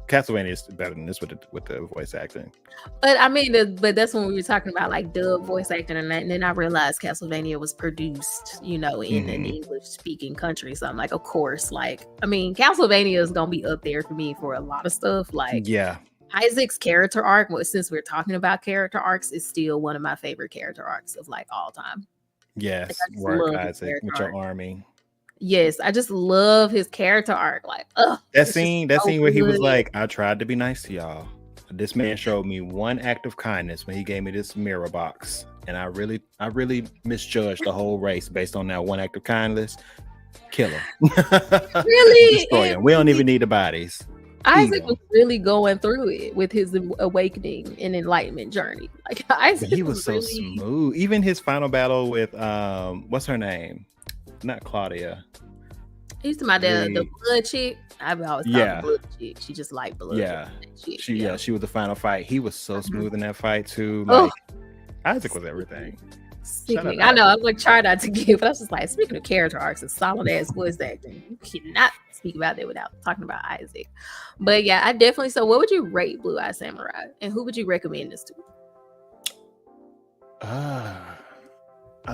Castlevania is better than this with the voice acting. But I mean, but that's when we were talking about like dub voice acting and that, and then I realized Castlevania was produced, in an English speaking country. So I'm like, of course, like, I mean, Castlevania is gonna be up there for me for a lot of stuff. Like, yeah, Isaac's character arc, since we're talking about character arcs, is still one of my favorite character arcs of like all time. Yes, work Isaac with your army. Yes, I just love his character arc. Like, that scene where he was like, I tried to be nice to y'all. This man showed me one act of kindness when he gave me this mirror box. And I really misjudged the whole race based on that one act of kindness. Kill him. Really? Destroy him. We don't even need the bodies. Isaac was really going through it with his awakening and enlightenment journey. Like Isaac, he was so really smooth. Even his final battle with what's her name? Not Claudia. He's my the blood chick. I've always thought the blood chick. She just liked blood. Yeah, she was the final fight. He was so smooth in that fight too. Like Isaac was everything. I know. I was like, try not to give, but I was just like, speaking of character arcs and solid ass voice acting, you cannot speak about that without talking about Isaac. But yeah, I definitely. So, what would you rate Blue Eye Samurai, and who would you recommend this to?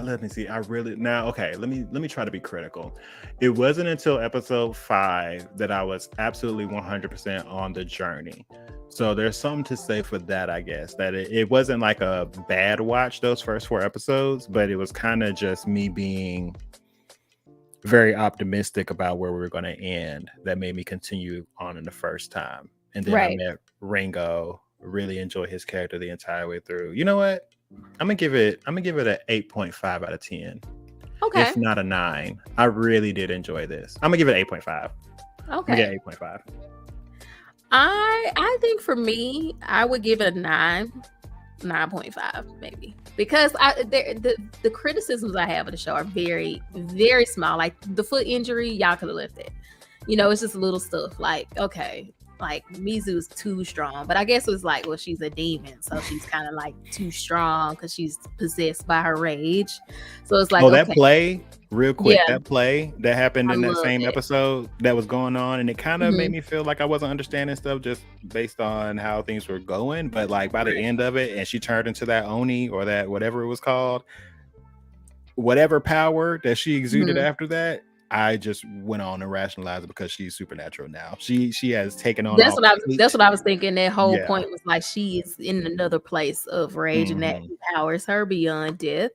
Let me see. Okay. Let me try to be critical. It wasn't until episode 5 that I was absolutely 100% on the journey. So there's something to say for that, I guess. That it wasn't like a bad watch those first 4 episodes, but it was kind of just me being very optimistic about where we were going to end. That made me continue on in the first time, and then I met Ringo. Really enjoy his character the entire way through. You know what? I'm gonna give it an 8.5 out of 10. Okay. If not a 9. I really did enjoy this. I'm gonna give it 8.5. Okay. Yeah, 8.5. I think for me, I would give it a 9.5 maybe, because the criticisms I have of the show are very, very small. Like the foot injury, y'all could have left it. It's just little stuff. Like, okay, like Mizu's too strong, but I guess it was like, well, she's a demon, so she's kind of like too strong because she's possessed by her rage. So it's like, that play real quick, that play that happened in that same episode that was going on, and it kind of made me feel like I wasn't understanding stuff just based on how things were going. But like by the end of it, and she turned into that Oni, or that whatever it was called, whatever power that she exuded after that, I just went on and rationalized it because she's supernatural now. She has taken on. That's what I was thinking. That whole Yeah. point was like she is in another place of rage, and that empowers her beyond death.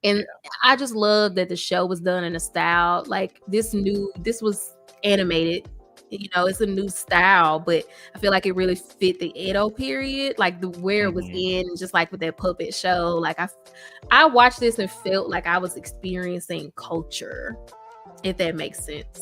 And I just love that the show was done in a style like this was animated. You know, it's a new style, but I feel like it really fit the Edo period, like where it was in, just like with that puppet show. Like I watched this and felt like I was experiencing culture, if that makes sense.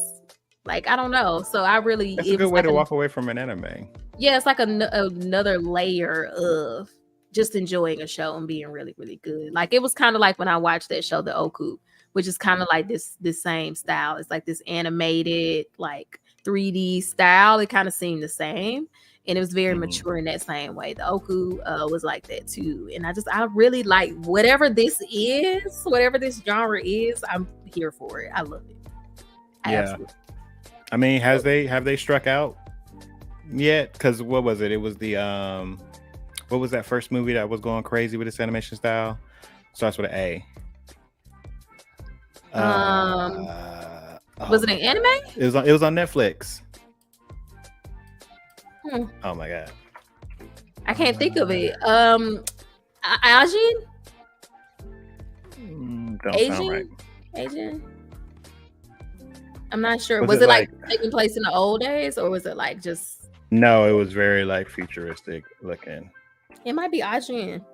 Like, I don't know. So I really, it's a good way to walk away from an anime. Yeah, it's like another layer of just enjoying a show and being really, really good. Like, it was kind of like when I watched that show, The Oku, which is kind of like this same style. It's like this animated, like 3D style. It kind of seemed the same, and it was very mature in that same way. The Oku was like that too, and I really like whatever this genre is. I'm here for it. I love it. Absolutely. I mean, have they struck out yet? Because what was it? It was the what was that first movie that was going crazy with its animation style? Starts with an A. Was it an anime? It was on Netflix. Oh my god, I can't think of it. Asian? Don't sound right. Asian? I'm not sure. Was it like taking place in the old days, or was it like just? No, it was very like futuristic looking. It might be Asian.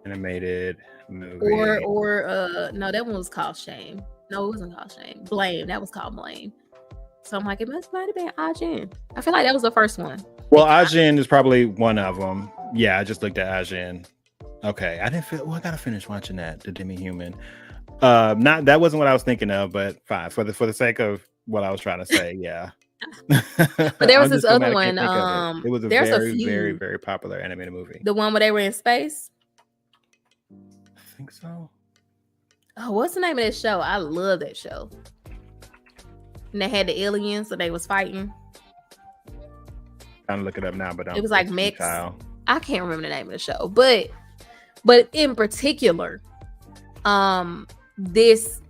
Animated movie. Or no, that one was called Shame. No, it wasn't called Shame. Blame. That was called Blame. So I'm like, it might have been Ajin. I feel like that was the first one. Well, Ajin is probably one of them. Yeah, I just looked at Ajin. Okay, I gotta finish watching that. The Demi-Human. That wasn't what I was thinking of, but fine for the sake of what I was trying to say. Yeah. But there was this other one. It was a very, very, very popular animated movie. The one where they were in space. I think so. Oh, what's the name of that show? I love that show. And they had the aliens, so they was fighting. Trying to look it up now, but it was like mix. I can't remember the name of the show, but in particular, this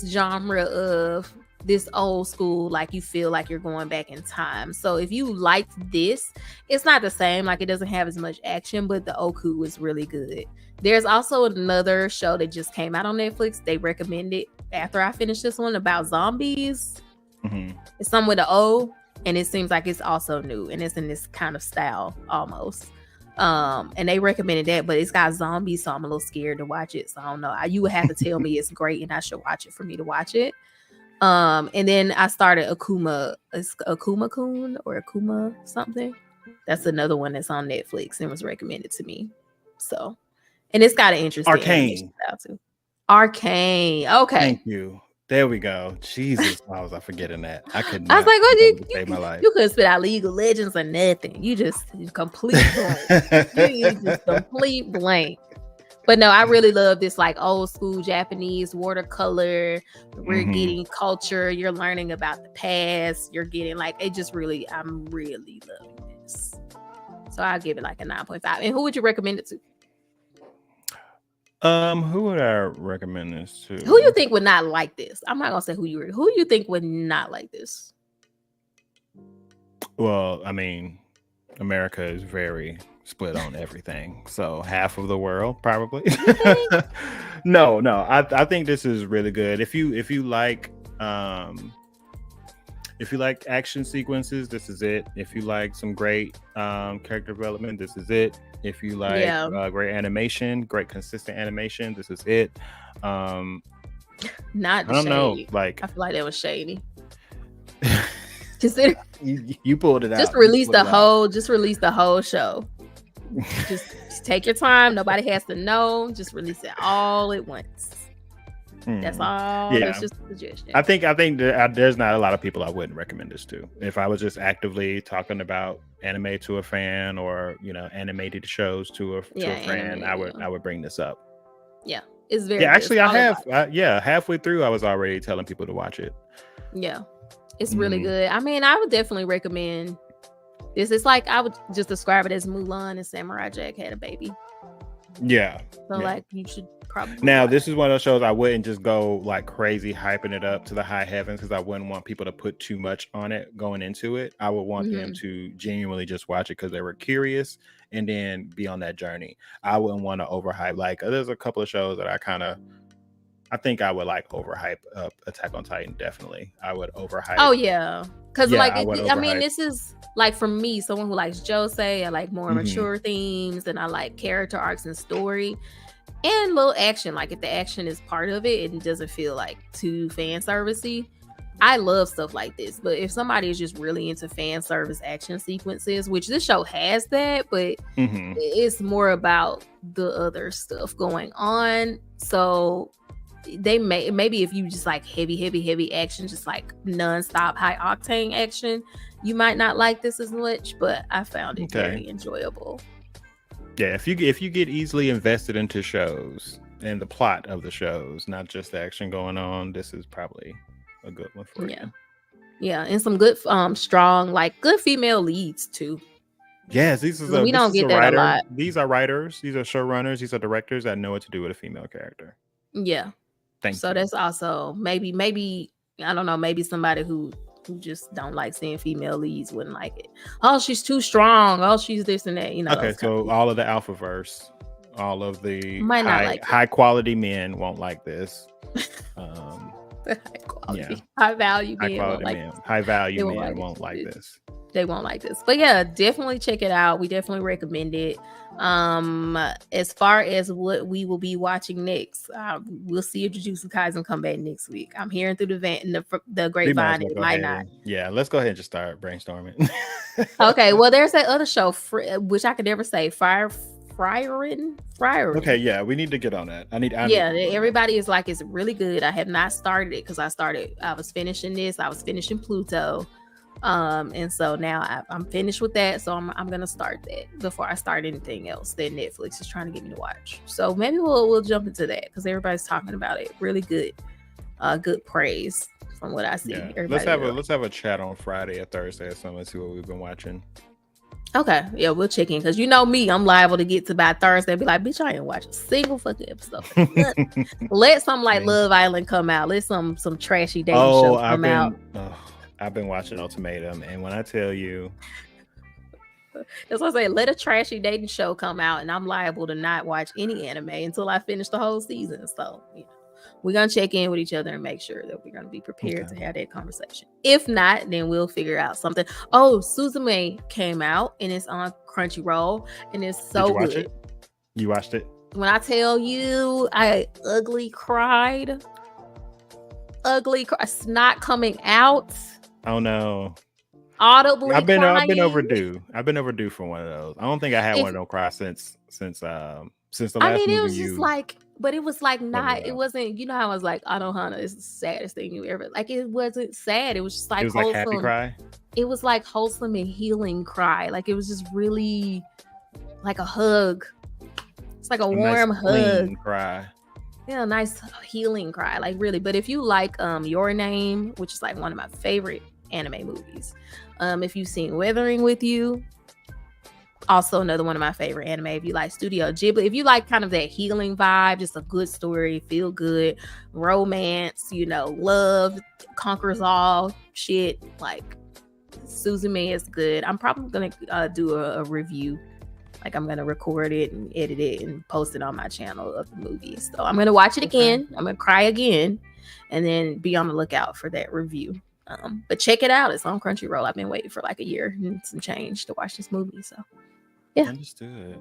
genre of this old school, like you feel like you're going back in time. So if you liked this, it's not the same. Like, it doesn't have as much action, but the Oku is really good. There's also another show that just came out on Netflix. They recommended after I finished this one about zombies. It's something with an O, and it seems like it's also new, and it's in this kind of style almost. And they recommended that, but it's got zombies, so I'm a little scared to watch it. So I don't know. You would have to tell me it's great and I should watch it for me to watch it. And then I started Akuma. It's Akuma-kun or Akuma something. That's another one that's on Netflix and was recommended to me. So, and it's got an interesting Arcane. Too. Arcane. Okay. Thank you. There we go. Jesus, why was I forgetting that? I was like, what save my life. You couldn't spit out League of Legends or nothing. You just complete blank. you just complete blank. But no, I really love this like old school Japanese watercolor. We're getting culture. You're learning about the past. You're getting like, I'm really loving this. So I'll give it like a 9.5. And who would you recommend it to? Who would I recommend this to? Who you think would not like this? I'm not gonna say who you think would not like this. Well, I mean, America is very split on everything, so half of the world probably. No, I think this is really good. If you like action sequences, this is it. If you like some great character development, this is it. If you like great animation, great consistent animation, this is it. Not I don't know, like I feel like that was shady. You pulled it out. Just release the whole show. Just take your time. Nobody has to know. Just release it all at once. That's all. Yeah. That's just a suggestion. I think there's not a lot of people I wouldn't recommend this to. If I was just actively talking about anime to a fan, or animated shows to a friend, I would bring this up. Yeah, it's very. Yeah, actually, halfway through, I was already telling people to watch it. Yeah, it's really good. I mean, I would definitely recommend this. It's like I would just describe it as Mulan and Samurai Jack had a baby. Yeah. So like you should probably. Now this is one of those shows I wouldn't just go like crazy hyping it up to the high heavens because I wouldn't want people to put too much on it going into it. I would want them to genuinely just watch it because they were curious and then be on that journey. I wouldn't want to overhype. Like there's a couple of shows that I think I would like overhype up Attack on Titan. Definitely, I would overhype. Oh yeah, because like I mean, this is like for me, someone who likes josei. I like more mature themes, and I like character arcs and story, and little action. Like if the action is part of it, it doesn't feel like too fan servicey. I love stuff like this. But if somebody is just really into fan service action sequences, which this show has that, but it's more about the other stuff going on. So they maybe if you just like heavy action, just like non-stop high octane action, you might not like this as much, but I found it very enjoyable. Yeah, if you get easily invested into shows and the plot of the shows, not just the action going on, this is probably a good one for you. Yeah, and some good strong, like good female leads too. Yes, we don't get that a lot. These are writers, these are showrunners, these are directors that know what to do with a female character. Yeah. So that's also maybe I don't know, maybe somebody who just don't like seeing female leads wouldn't like it. Oh, she's too strong. Oh, she's this and that. You know. Okay, so all of the alphaverse, all of the high quality men won't like this. High quality, high value men. High value men won't like this. They won't like this. But yeah, definitely check it out. We definitely recommend it. As far as what we will be watching next, we'll see if Jujutsu Kaisen come back next week. I'm hearing through the grapevine. It might not. Yeah, let's go ahead and just start brainstorming. Okay, well, there's that other show, which I could never say, Frieren. Okay, yeah, we need to get on that. Everybody is like, it's really good. I have not started it because I was finishing this. I was finishing Pluto. And so now I'm finished with that, so I'm gonna start that before I start anything else that Netflix is trying to get me to watch. So maybe we'll jump into that because everybody's talking about it. Really good, good praise from what I see. Yeah. Let's have a chat on Friday or Thursday or something. See what we've been watching. Okay, yeah, we'll check in because you know me, I'm liable to get to by Thursday and be like, bitch, I ain't watch a single fucking episode. Let some like Love Island come out. Let some trashy dating show come out. I've been watching Ultimatum, and when I tell you, that's what I say. Let a trashy dating show come out, and I'm liable to not watch any anime until I finish the whole season. So, we're gonna check in with each other and make sure that we're gonna be prepared to have that conversation. If not, then we'll figure out something. Oh, Suzume came out, and it's on Crunchyroll, and it's so good. You watched it? When I tell you, I ugly cried. Snot coming out. Oh no! Audibly, I've been overdue. I've been overdue for one of those. I don't think I had one of those cries since the last movie. I mean, it was just like, but it was like not. It wasn't. You know how I was like, Anohana is the saddest thing you ever. Like it wasn't sad. It was just like it was wholesome. Like happy cry. It was like wholesome and healing cry. Like it was just really like a hug. It's like a warm nice hug. Cry. Yeah, nice healing cry, like really. But if you like Your Name, which is like one of my favorite anime movies, if you've seen Weathering with You, also another one of my favorite anime. If you like Studio Ghibli, if you like kind of that healing vibe, just a good story, feel good, romance, love conquers all shit, like Suzume is good. I'm probably gonna do a review. Like I'm going to record it and edit it and post it on my channel of the movie. So I'm going to watch it again. I'm going to cry again and then be on the lookout for that review. But check it out. It's on Crunchyroll. I've been waiting for like a year and some change to watch this movie. So yeah. Understood.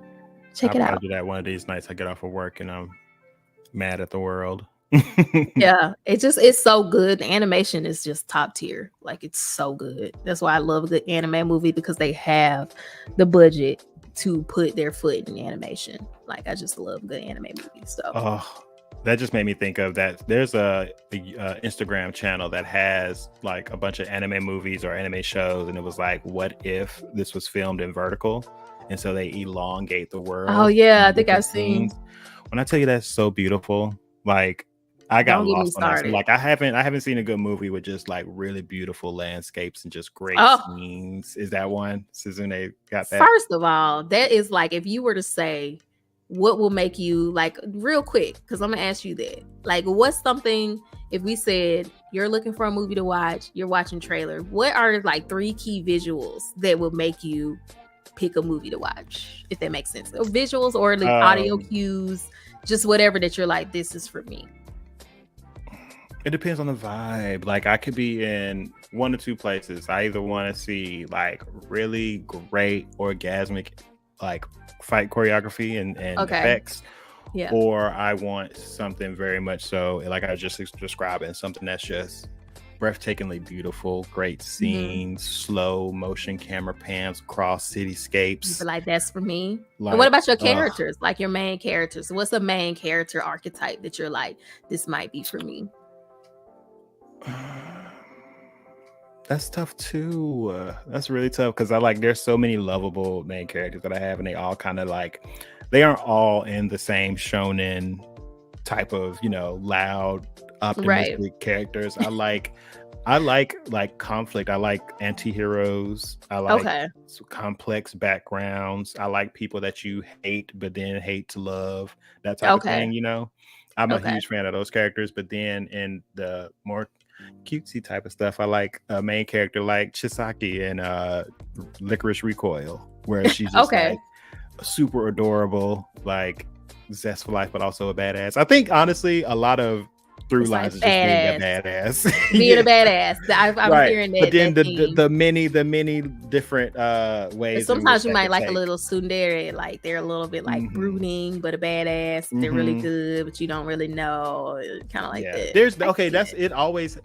Check it out. I'll do that one of these nights. I get off of work and I'm mad at the world. Yeah. It's so good. The animation is just top tier. Like it's so good. That's why I love a good anime movie because they have the budget to put their foot in animation. Like I just love good anime movies. So that just made me think of that. There's a Instagram channel that has like a bunch of anime movies or anime shows, and it was like, what if this was filmed in vertical? And so they elongate the world. Oh yeah, I think I've seen. When I tell you that's so beautiful, like I got lost on that. Like I haven't seen a good movie with just like really beautiful landscapes and just great scenes. Is that one? Suzume got that. First of all, that is like if you were to say what will make you, like, real quick, because I'm gonna ask you that, like, what's something, if we said you're looking for a movie to watch, you're watching trailer, what are like 3 key visuals that will make you pick a movie to watch, if that makes sense? Or visuals or like audio cues, just whatever that you're like, this is for me. It depends on the vibe. Like, I could be in one or two places. I either want to see like really great orgasmic like fight choreography and effects, or I want something very much so like I was just describing, something that's just breathtakingly beautiful, great scenes, slow motion camera pans across cityscapes. Like, that's for me. Like, and what about your characters? Like your main characters. What's the main character archetype that you're like, this might be for me? That's tough too. That's really tough because I like, there's so many lovable main characters that I have, and they all kind of like, they aren't all in the same shonen type of, you know, loud, optimistic characters. I like conflict. I like anti-heroes. I like complex backgrounds. I like people that you hate but then hate to love. That type of thing, you know. I'm a huge fan of those characters. But then in the more cutesy type of stuff, I like a main character like Chisaki in Licorice Recoil, where she's just like super adorable, like zest for life, but also a badass. I think honestly a lot of through lines is just being a badass. Being a badass. I'm hearing that. But then the many different ways. Sometimes you might like a little tsundere, like they're a little bit like brooding, but a badass. They're really good, but you don't really know. Kind of like that. There's that's it. Always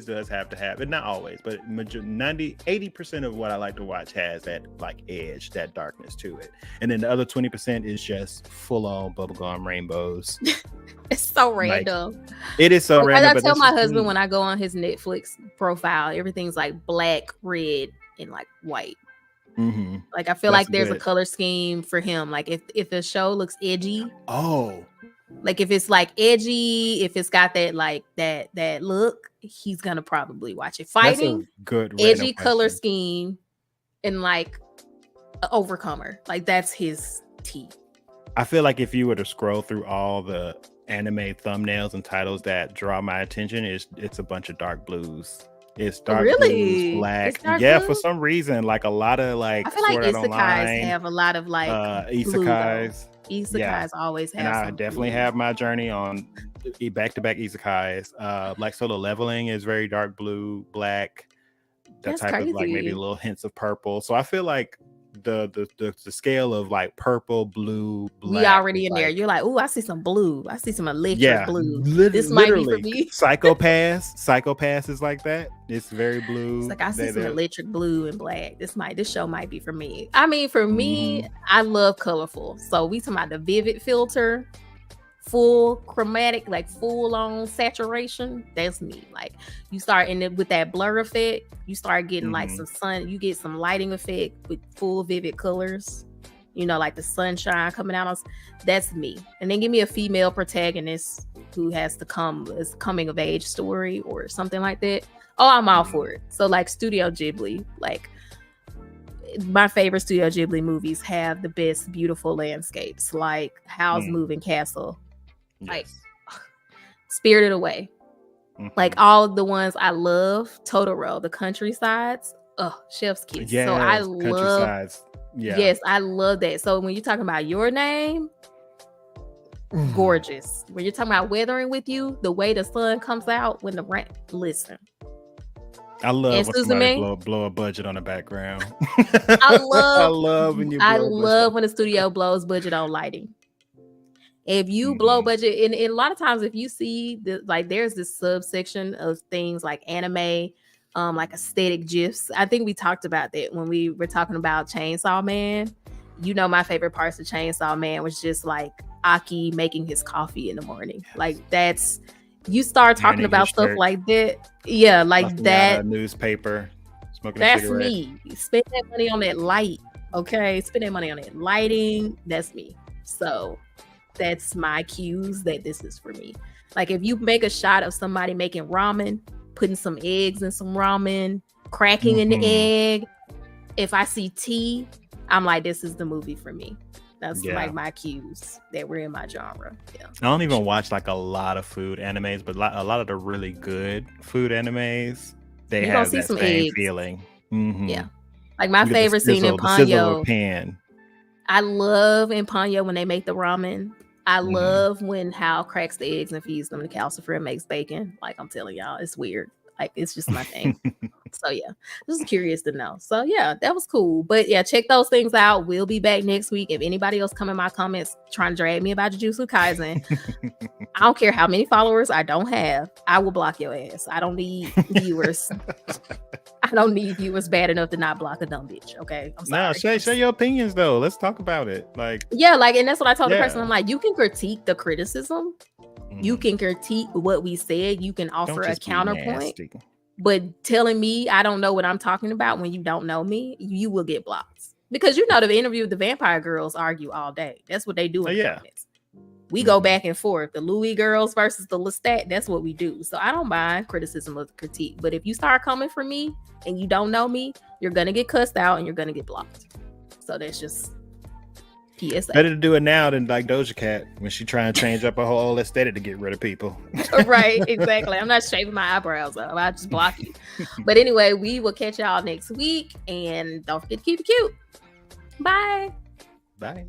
does have to have it. Not always, but 80% of what I like to watch has that like edge, that darkness to it, and then the other 20% is just full on bubblegum rainbows. It's so random. It is so random. I tell my husband when I go on his Netflix profile, everything's like black, red, and like white. Like I feel like there's a color scheme for him. Like if the show looks edgy, like if it's like edgy, if it's got that like that look, he's gonna probably watch it. Fighting, good edgy color scheme, and like Overcomer, like that's his tea. I feel like if you were to scroll through all the anime thumbnails and titles that draw my attention, it's a bunch of dark blues. It's dark blues, black. Blue? For some reason, like a lot of like I feel like isekais have a lot of like isekais. Isekais always have. And I definitely have my journey on back-to-back isekais. Like Solo Leveling is very dark blue, black. That type of like maybe little hints of purple. So I feel like the scale of like purple, blue, black. We already in there. You're like, oh, I see some blue. I see some electric blue. This might be for me. Psychopaths is like that. It's very blue. It's like I see some electric blue and black. This show might be for me. I mean, for me, I love colorful. So we talking about the vivid filter, full chromatic, like full on saturation. That's me. Like you start with that blur effect, you start getting like some sun, you get some lighting effect with full vivid colors, you know, like the sunshine coming out on. That's me. And then give me a female protagonist who has to as coming of age story or something like that. Oh, I'm all for it. So like Studio Ghibli, like my favorite Studio Ghibli movies have the best beautiful landscapes, like Howl's Moving Castle, like Spirited Away, like all of the ones I love. Totoro, the countrysides, chef's kiss. So I love I love that. So when you're talking about Your Name, gorgeous. When you're talking about Weathering with You, the way the sun comes out when the rain, listen, I love when somebody blow a budget on the background. I love when the studio blows budget on lighting. If you blow budget, and a lot of times if you see there's this subsection of things like anime, like aesthetic gifs. I think we talked about that when we were talking about Chainsaw Man. You know, my favorite parts of Chainsaw Man was just like Aki making his coffee in the morning. Like that's, you start talking about stuff like that. Yeah, like that. Newspaper. Smoking that's me. Spend that money on that light. Okay. Spend that money on that lighting. That's me. So that's my cues that this is for me. Like if you make a shot of somebody making ramen, putting some eggs in some ramen, cracking an egg. If I see tea, I'm like, this is the movie for me. That's like my cues that were in my genre. Yeah. I don't even watch like a lot of food animes, but a lot of the really good food animes, they have that same feeling. Mm-hmm. Yeah. Like my favorite scene in Ponyo. Pan. I love in Ponyo when they make the ramen. I love when Hal cracks the eggs and feeds them to Calcifer makes bacon. Like I'm telling y'all, it's weird. Like it's just my thing. So yeah, just curious to know. So yeah, that was cool. But yeah, check those things out. We'll be back next week. If anybody else come in my comments trying to drag me about Jujutsu Kaisen, I don't care how many followers I don't have. I will block your ass. I don't need viewers. I don't need viewers bad enough to not block a dumb bitch. Okay, I'm sorry. No, share your opinions though. Let's talk about it. Like yeah, like, and that's what I told the person. I'm like, you can critique the criticism. You can critique what we said. You can offer a counterpoint. But telling me I don't know what I'm talking about when you don't know me, you will get blocked. Because you know the interview with the Vampire Girls argue all day. That's what they do in the comments. We go back and forth. The Louis girls versus the Lestat. That's what we do. So I don't mind criticism or critique. But if you start coming for me and you don't know me, you're gonna get cussed out and you're gonna get blocked. So that's just PSA. Better to do it now than like Doja Cat when she trying to change up her whole aesthetic to get rid of people. Right, exactly. I'm not shaving my eyebrows up. I just block you. But anyway, we will catch y'all next week. And don't forget to keep it cute. Bye. Bye.